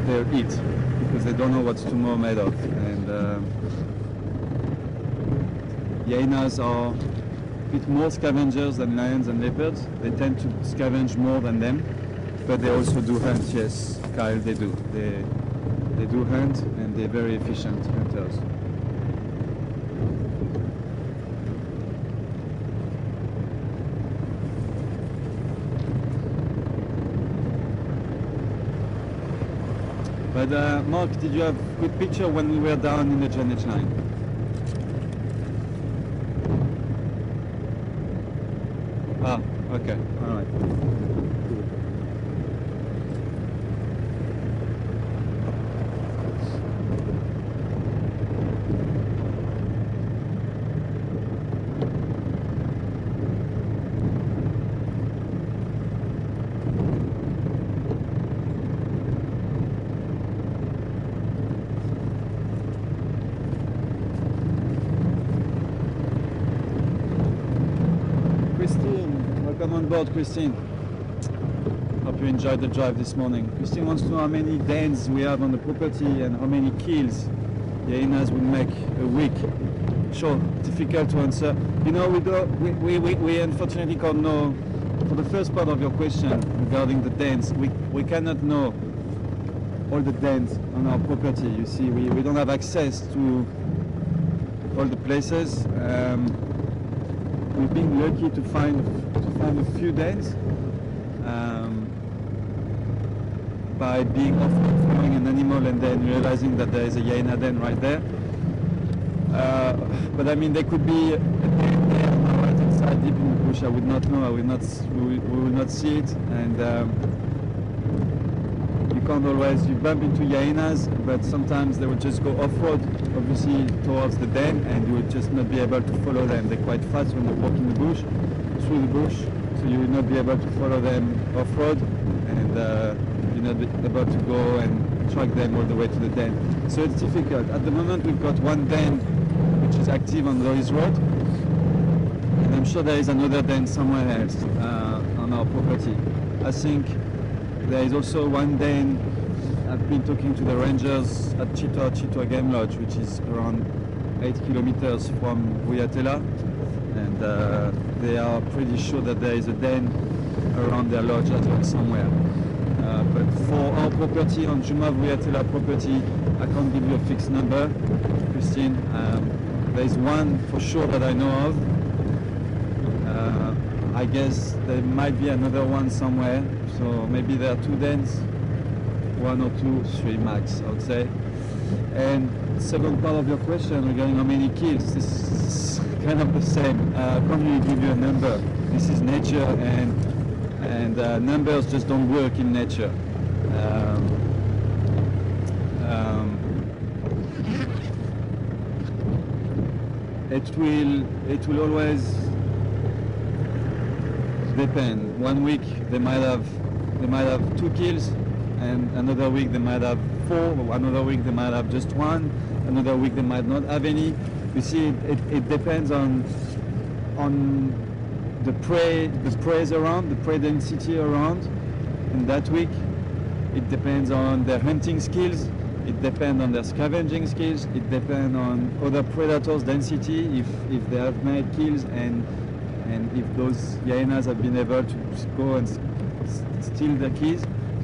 they'll eat, because they don't know what tomorrow made of. And hyenas are a bit more scavengers than lions and leopards. They tend to scavenge more than them, but they also do hunt. Yes, Kyle, they do. They do hunt, and they're very efficient hunters. But Mark, did you have a good picture when we were down in the drainage line? Ah, okay, all right. Welcome on board, Christine. Hope you enjoyed the drive this morning. Christine wants to know how many dens we have on the property and how many kills hyenas will make a week. Sure, difficult to answer. You know, we unfortunately can't know. For the first part of your question regarding the dens, we cannot know all the dens on our property. You see, we don't have access to all the places. We've been lucky to find a few dens by being off following an animal and then realizing that there is a hyena den right there. But I mean, there could be a den there on the right hand side, deep in the bush. I would not know. We will not see it, and you can't always. You bump into hyenas, but sometimes they will just go off-road, obviously towards the den, and you will just not be able to follow them. They're quite fast when they walk in the bush, through the bush, so you will not be able to follow them off-road, and you're not able to go and track them all the way to the den. So it's difficult. At the moment, we've got one den which is active on Lois Road, and I'm sure there is another den somewhere else on our property. I think there is also one den. I've been talking to the rangers at Chitwa Game Lodge, which is around 8 kilometers from Vuyatela, and they are pretty sure that there is a den around their lodge as well somewhere. But for our property, on Juma Vuyatela property, I can't give you a fixed number, Christine. There is one for sure that I know of. I guess there might be another one somewhere, so maybe there are two dens. 1 or 2, 3 max, I would say. And second part of your question regarding how many kills, this is kind of the same. I can't really give you a number. This is nature, and numbers just don't work in nature. It will always depend. One week they might have 2 kills, and another week they might have 4, another week they might have just 1, another week they might not have any. You see, it depends on the prey around, the prey density around in that week. It depends on their hunting skills, it depends on their scavenging skills, it depends on other predators' density, if they have made kills, and if those hyenas have been able to go and steal the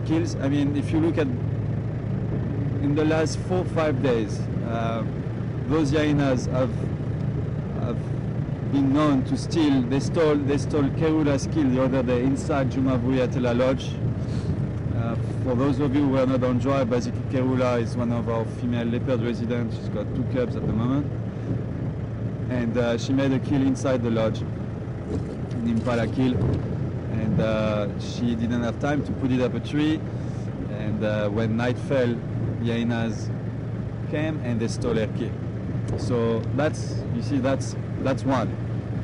kills. I mean, if you look at in the last 4 or 5 days, those hyenas have been known to steal. They stole Kerula's kill the other day inside Jumavuyatela Lodge. For those of you who are not on drive, basically Kerula is one of our female leopard residents. She's got 2 cubs at the moment, and she made a kill inside the lodge, an impala kill, and she didn't have time to put it up a tree, and when night fell, the hyenas came and they stole her kill. So that's one,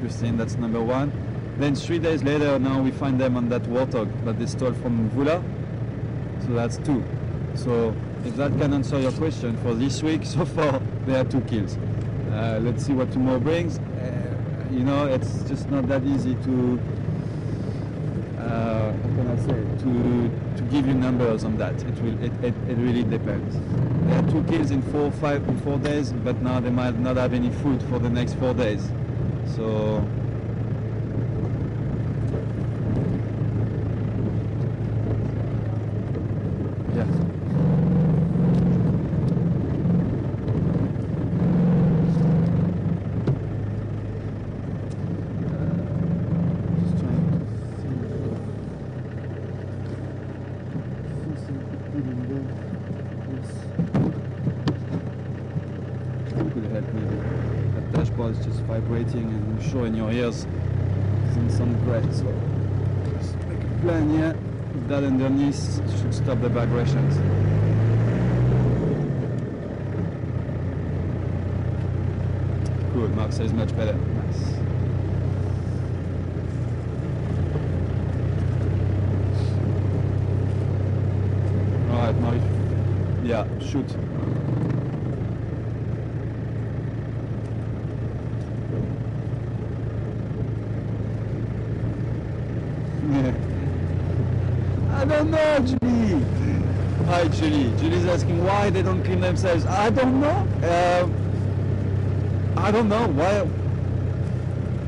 Christine, that's number 1. Then 3 days later, now we find them on that Warthog that they stole from Vula. So that's 2. So if that can answer your question, for this week, so far there are 2 kills. Let's see what tomorrow brings. You know, it's just not that easy to, how can I say, to give you numbers on that. It really depends. There are 2 kills in 4 days, but now they might not have any food for the next 4 days. So yeah. Just trying to see something in there. Yes. Could help me. That dashboard is just vibrating, and I'm sure in your ears it doesn't sound great. So just make a plan here. That underneath should stop the vibrations. Cool, Mark says much better. Nice. Alright, Mark. Yeah, shoot. I don't know, Julie. Hi, Julie. Julie's asking why they don't clean themselves. I don't know. I don't know.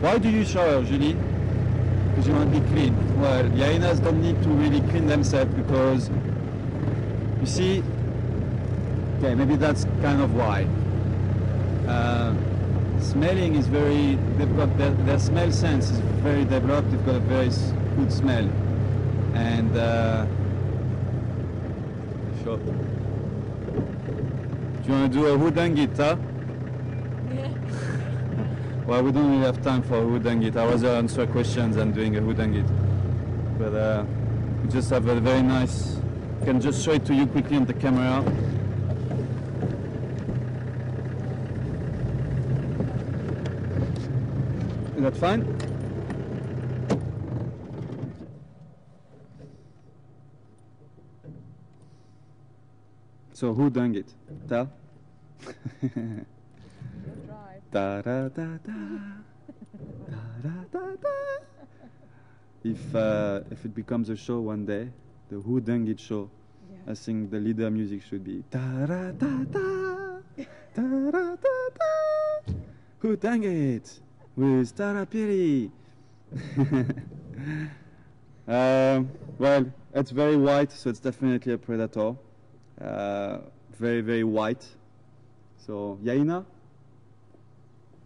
Why do you shower, Julie? Because you want to be clean. Well, hyenas don't need to really clean themselves because, you see, okay, maybe that's kind of why. Smelling is very, they've got their smell sense is very developed. They've got a very good smell. And sure. Do you want to do a whodunit, huh? Yeah. Well, we don't really have time for a whodunit. I rather answer questions than doing a whodunit. But we just have a very nice. I can just show it to you quickly on the camera. Is that fine? So who done it? Ta? Good drive. Da da da da. Da da da da. If it becomes a show one day, the Who Dang It show, Yeah. I think the leader music should be da da da da da da da da. Who Dang It with Tara Piri. Well, it's very white, so it's definitely a predator. Very, very white. So, Hyena?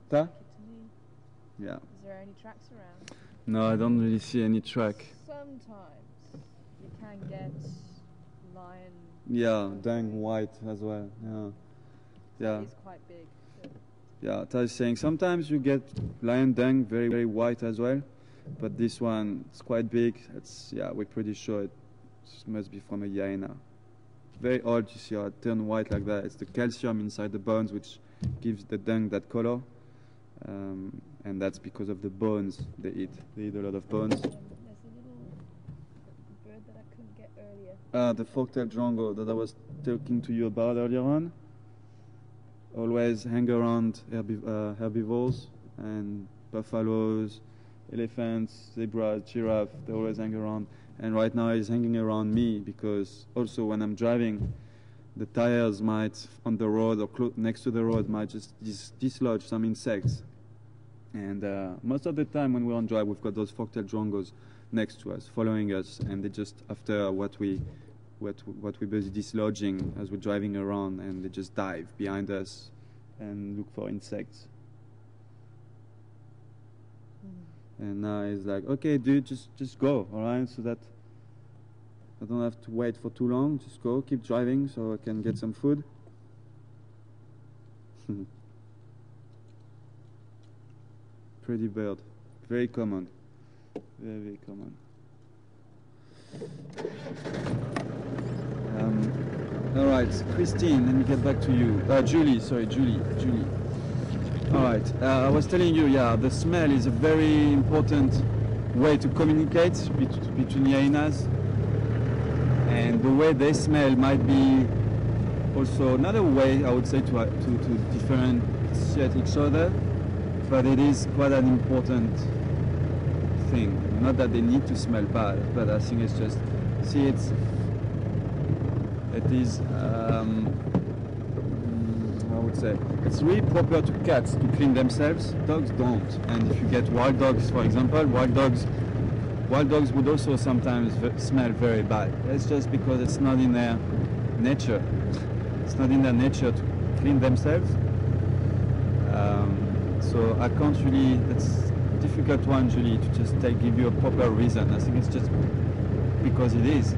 Ta? To me, Yeah. is there any tracks around? No, I don't really see any track. Sometimes you can get lion Yeah, dang white as well. Yeah, yeah, It's quite big. So yeah. I was saying sometimes you get lion dung very very white as well, but this one it's quite big. It's yeah, we're pretty sure it must be from a hyena. Very old. You see how it turned white like that. It's the calcium inside the bones which gives the dung that color, and that's because of the bones they eat. They eat a lot of bones. there's a little bird that I couldn't get earlier. The fork-tailed drongo that I was talking to you about earlier on. Always hang around herbivores and buffaloes, elephants, zebras, giraffe. They always hang around. And right now he's hanging around me because also when I'm driving, the tires might on the road or next to the road might just dislodge some insects. And most of the time when we're on drive, we've got those fork-tailed drongos next to us, following us, and they just after what we're busy dislodging as we're driving around, and they just dive behind us and look for insects. And now he's like, okay, dude, just go, all right, so that I don't have to wait for too long. Just go, keep driving, so I can get some food. Pretty bird, very common, very very common. All right, Christine, let me get back to you. Julie. All right, I was telling you, yeah, the smell is a very important way to communicate between hyenas, and the way they smell might be also another way, I would say, to differentiate each other, but it is quite an important thing. Not that they need to smell bad, but I think it's just, see, it is, I would say, it's really proper to cats to clean themselves. Dogs don't. And if you get wild dogs, for example, wild dogs would also sometimes smell very bad. It's just because it's not in their nature. It's not in their nature to clean themselves. So I can't really, it's a difficult one, Julie, to just give you a proper reason. I think it's just because it is.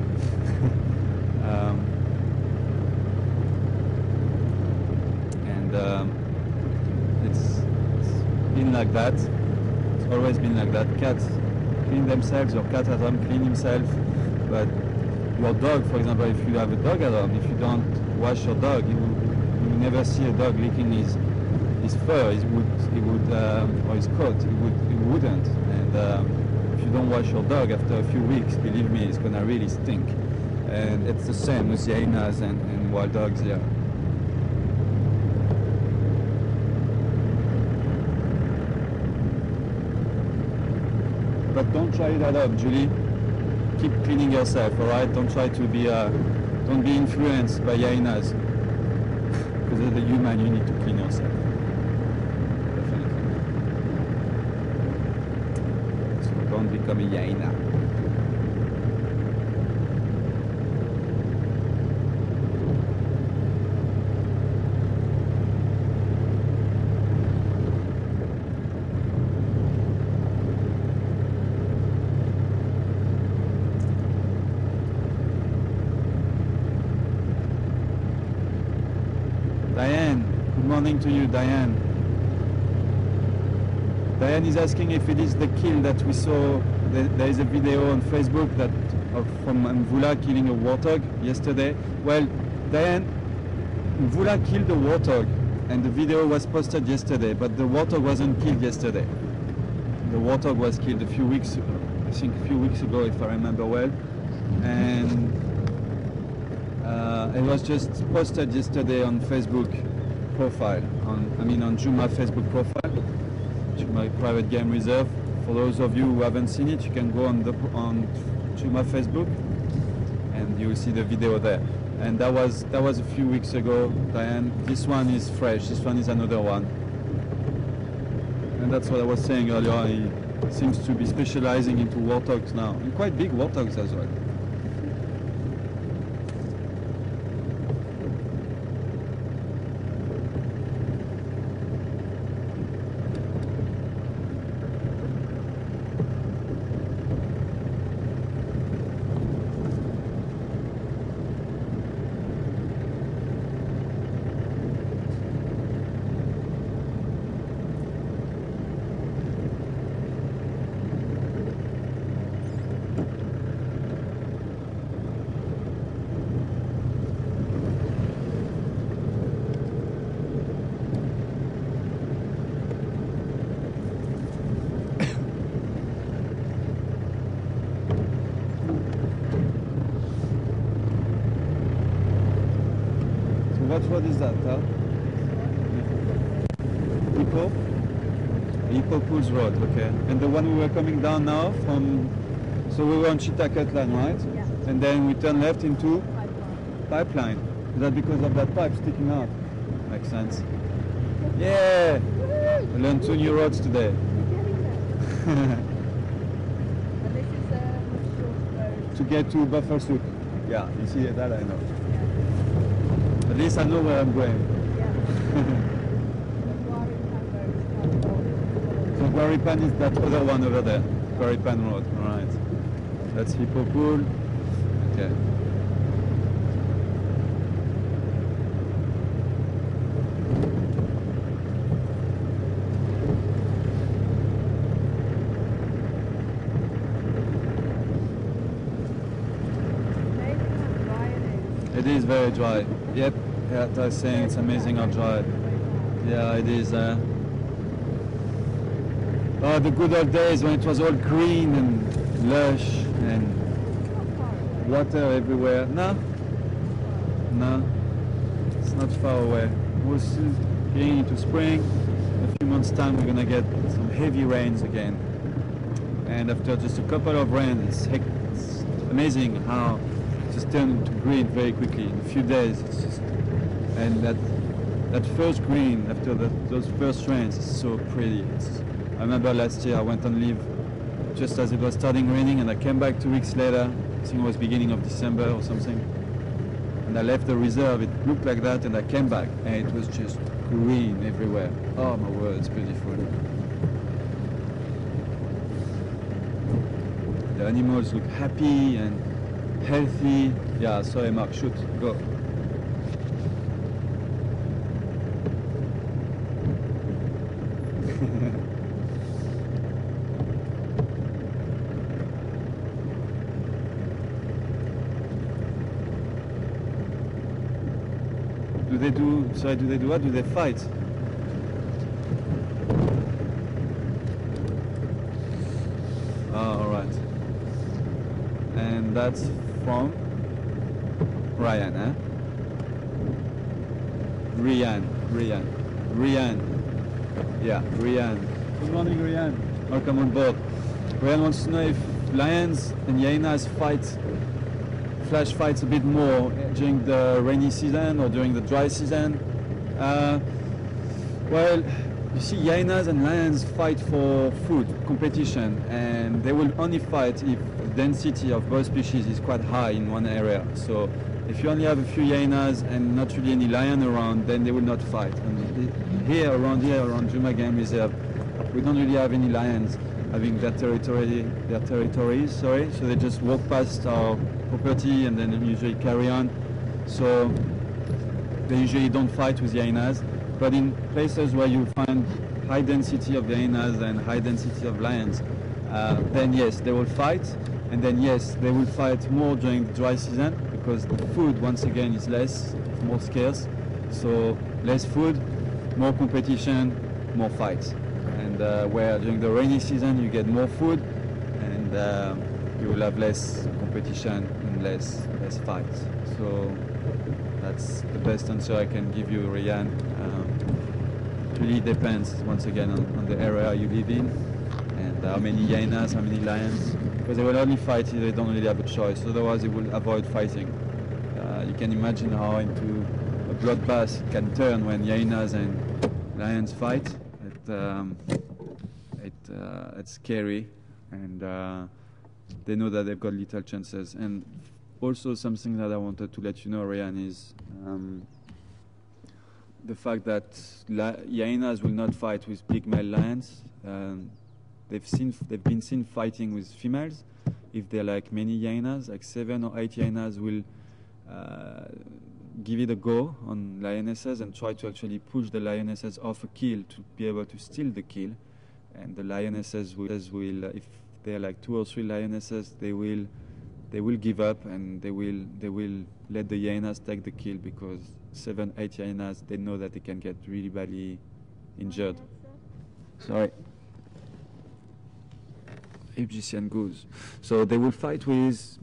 It's been like that. It's always been like that. Cats clean themselves, your cat at home clean himself, but your dog, for example, if you have a dog at home, if you don't wash your dog, you will never see a dog licking his fur, or his coat. He wouldn't. And if you don't wash your dog after a few weeks, believe me, it's gonna really stink. And it's the same with hyenas and wild dogs here. But don't try it at home, Julie. Keep cleaning yourself, all right? Don't try to be, don't be influenced by hyenas. Because as a human, you need to clean yourself. Definitely. So don't become a hyena. Diane, good morning to you, Diane. Diane is asking if it is the kill that we saw. There is a video on Facebook from Mvula killing a warthog yesterday. Well, Diane, Mvula killed a warthog, and the video was posted yesterday, but the warthog wasn't killed yesterday. The warthog was killed a few weeks ago, if I remember well, and it was just posted yesterday on Facebook profile, on Juma Facebook profile, Juma Private Game Reserve. For those of you who haven't seen it, you can go on Juma Facebook, and you will see the video there. And that was a few weeks ago, Diane. This one is fresh. This one is another one, and that's what I was saying earlier. He seems to be specializing into warthogs now, and quite big warthogs as well. What road is that, huh? Hippo? Hippo Pools Road, okay. And the one we were coming down now from, so we were on Chitakat line, right? Yeah. And then we turn left into Pipeline. pipeline. Is that because of that pipe sticking out? Makes sense. Yeah! I learned 2 new roads today. We're getting there. And this is a much shorter road. To get to Buffer Soup. Yeah, you see that I know. Yeah. At least I know where I'm going. Yeah. The Warthog road is kind of long. So Guaripan is that other one over there. Guaripan Road, alright. That's Hippo Pool. Okay. Amazing how dry it is. It is very dry. Yep, yeah, I was saying it's amazing how dry. Yeah, it is. Oh, the good old days when it was all green and lush and water everywhere. No, no, it's not far away. We're still getting into spring. In a few months' time, we're gonna get some heavy rains again. And after just a couple of rains, it's amazing how it just turned to green very quickly in a few days. It's just, and that first green after those first rains is so pretty. I remember last year I went on leave just as it was starting raining, and I came back 2 weeks later. I think it was beginning of December or something. And I left the reserve. It looked like that, and I came back, and it was just green everywhere. Oh my word, it's beautiful. The animals look happy and healthy. Yeah, sorry Mark, shoot, go. Do they do what? Do they fight? Oh, alright. And that's from Ryan, eh? Rian. Yeah, Rian. Good morning, Rian. Welcome on board. Rian wants to know if lions and hyenas flash fights a bit more during the rainy season or during the dry season. Well, you see, hyenas and lions fight for food, competition, and they will only fight if the density of both species is quite high in one area. So if you only have a few hyenas and not really any lion around, then they will not fight. And around Juma Game Reserve, we don't really have any lions having their territories, so they just walk past our property and then usually carry on. So they usually don't fight with hyenas. But in places where you find high density of hyenas and high density of lions, then yes, they will fight. And then yes, they will fight more during the dry season because the food, once again, is more scarce. So less food, more competition, more fights. And where during the rainy season you get more food and you will have less competition and less fights. So that's the best answer I can give you, Ryan. It really depends, once again, on the area you live in and how many hyenas, how many lions. Because they will only fight if they don't really have a choice. Otherwise, they will avoid fighting. You can imagine how into a bloodbath it can turn when hyenas and lions fight. It's scary, and they know that they've got little chances. And also something that I wanted to let you know, Ryan, is the fact that hyenas will not fight with big male lions. They've been seen fighting with females. If they're like many hyenas, like 7 or 8 hyenas will give it a go on lionesses and try to actually push the lionesses off a kill to be able to steal the kill. And the lionesses will if they're like 2 or 3 lionesses, they will give up and they will let the hyenas take the kill because 7, 8 hyenas, they know that they can get really badly injured. Sorry. Egyptian goose. So they will fight with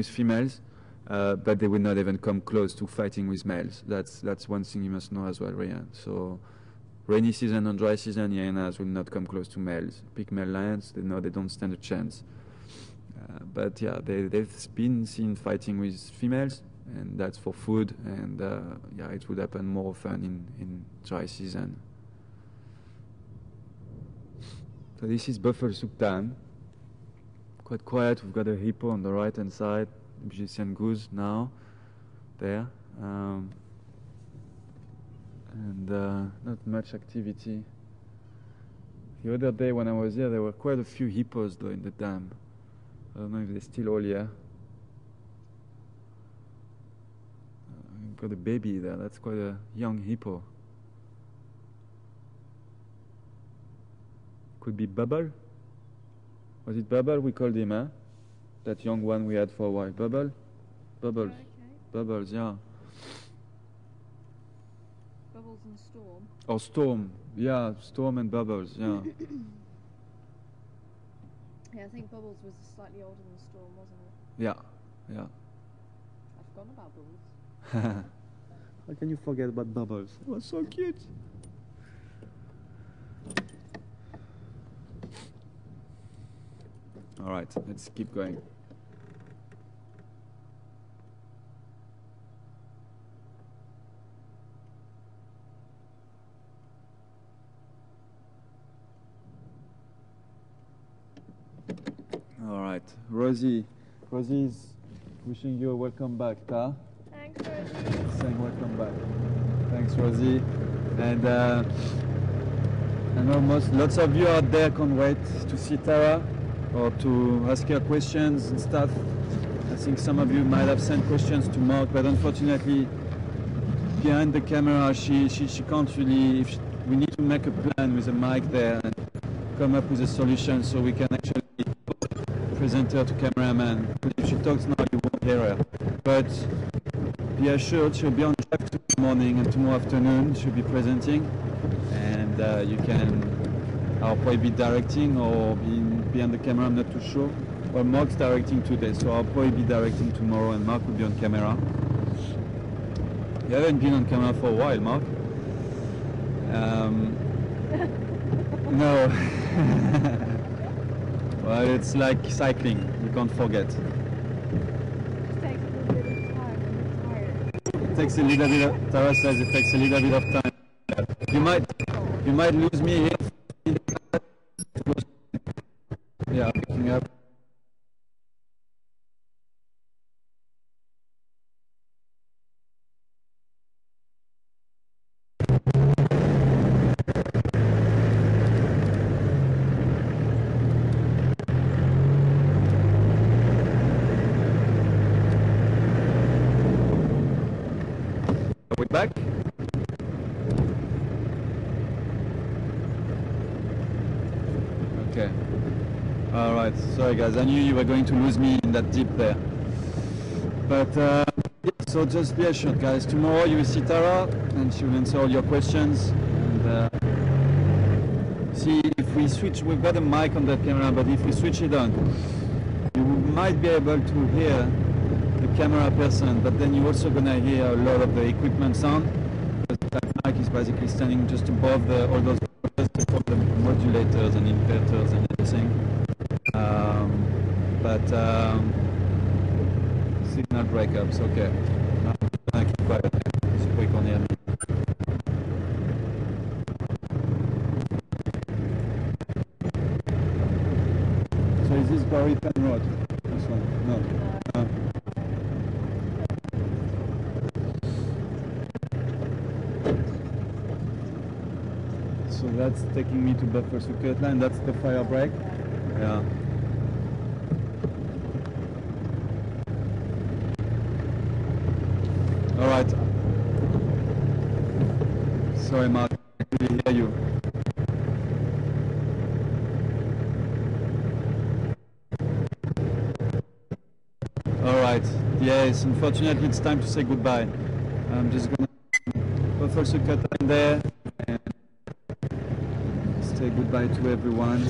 females. but they will not even come close to fighting with males. That's one thing you must know as well, Ryan. So rainy season and dry season, hyenas will not come close to males. Big male lions, they know they don't stand a chance. But yeah, they've been seen fighting with females, and that's for food, and yeah, it would happen more often in dry season. So this is buffalo soup time. Quite quiet. We've got a hippo on the right hand side, Egyptian goose now, there, and not much activity. The other day when I was here, there were quite a few hippos though in the dam. I don't know if they're still all here. We've got a baby there. That's quite a young hippo. Could be Bubble. Was it Bubble we called him, huh? That young one we had for a while. Bubble? Bubbles. Okay. Bubbles, yeah. Bubbles and Storm. Or Storm. Yeah, Storm and Bubbles, yeah. Yeah, I think Bubbles was slightly older than Storm, wasn't it? Yeah, yeah. I've forgotten about Bubbles. How can you forget about Bubbles? It was so cute. All right, let's keep going. All right, Rosie's wishing you a welcome back, Ta. Thanks, Rosie. Saying welcome back. Thanks, Rosie. And I know lots of you out there can't wait to see Tara or to ask her questions and stuff. I think some of you might have sent questions to Mark, but unfortunately, behind the camera, she can't really. We need to make a plan with a mic there and come up with a solution so we can actually present her to cameraman. If she talks now, you won't hear her. But be assured, she'll be on track tomorrow morning and tomorrow afternoon. She'll be presenting, and you can. I'll probably be directing or behind the camera. I'm not too sure. Well, Mark's directing today, so I'll probably be directing tomorrow, and Mark will be on camera. You haven't been on camera for a while, Mark. No. Well, it's like cycling. You can't forget. It takes a little bit of time when you're tired. It takes a little bit of. Tara says it takes a little bit of time. You might lose me here. Yeah, picking up. Are we back? Okay. All right. Sorry, guys. I knew you were going to lose me in that deep there. But yeah, so just be assured, guys. Tomorrow you will see Tara, and she will answer all your questions. And see if we switch. We've got a mic on that camera, but if we switch it on, you might be able to hear the camera person, but then you're also gonna hear a lot of the equipment sound. Because that mic is basically standing just above all those the modulators and inverters and everything. Signal breakups, okay. I'm gonna keep quiet so we can hear me. So is this Barry Penrod? This one? No. So that's taking me to Buffer Circuit Line. That's the fire break. Yeah. All right. Sorry, Mark. I can't really hear you. All right. Yes. Unfortunately, it's time to say goodbye. I'm just gonna Buffer Circuit Line there. Say goodbye to everyone.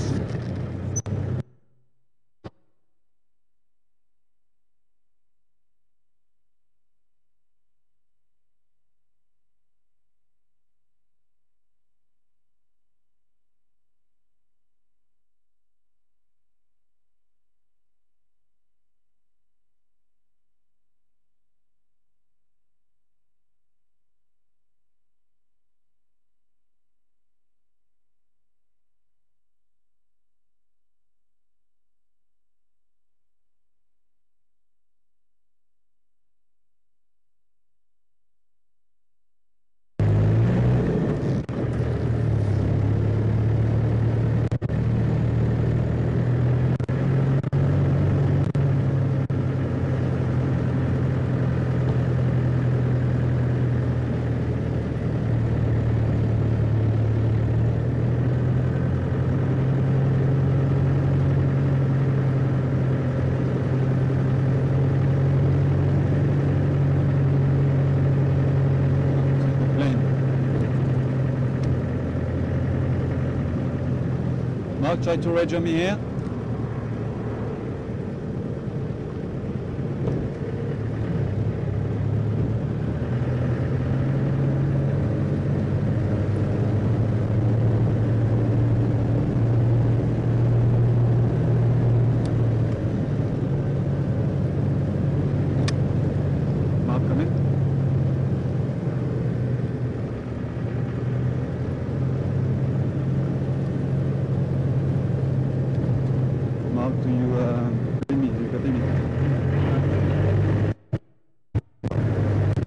Mark, try to radio me here. Mark, come in. Mark, do you copy me? Do you copy me?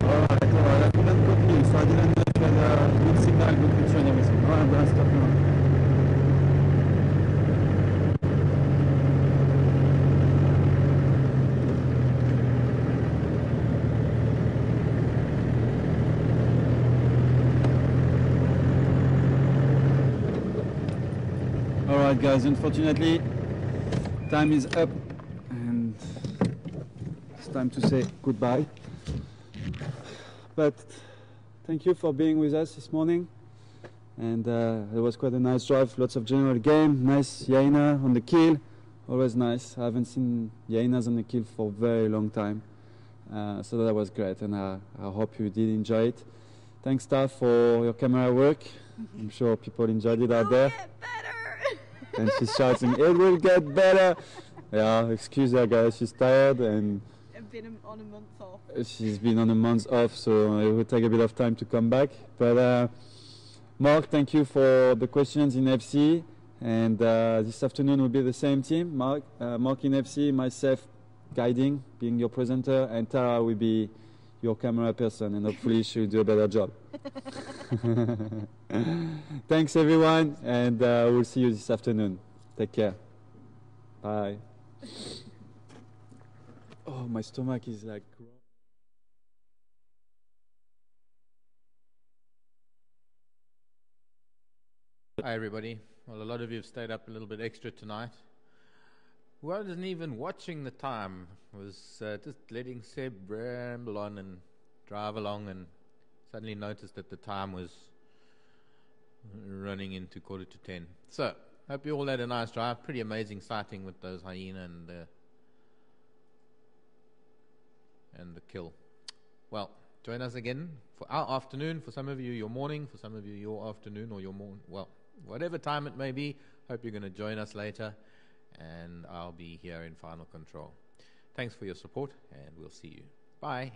Alright, I couldn't copy you, so I didn't know if you had a good signal, good picture and everything. Alright, I'm gonna stop now. Alright guys, unfortunately time is up and it's time to say goodbye. But thank you for being with us this morning, and it was quite a nice drive, lots of general game, nice Hyena on the kill, always nice. I haven't seen Hyenas on the kill for a very long time, so that was great, and I hope you did enjoy it. Thanks Staff for your camera work. I'm sure people enjoyed it out there. Get better! And she's shouting, "It will get better!" Yeah, excuse her guys, she's tired and I've been on a month off. she's been on a month off, so it will take a bit of time to come back. But Mark, thank you for the questions in FC, and this afternoon will be the same team. Mark in FC, myself guiding, being your presenter, and Tara will be your camera person, and hopefully she'll do a better job. Thanks everyone, and we'll see you this afternoon. Take care. Bye. Oh, my stomach is like... Hi everybody. Well, a lot of you have stayed up a little bit extra tonight. Well, I wasn't even watching the time. I was just letting Seb ramble on and drive along, and suddenly noticed that the time was running into 9:45. So, hope you all had a nice drive. Pretty amazing sighting with those hyena and the kill. Well, join us again for our afternoon. For some of you, your morning. For some of you, your afternoon or your morning. Well, whatever time it may be. Hope you're going to join us later, and I'll be here in final control. Thanks for your support, and we'll see you. Bye.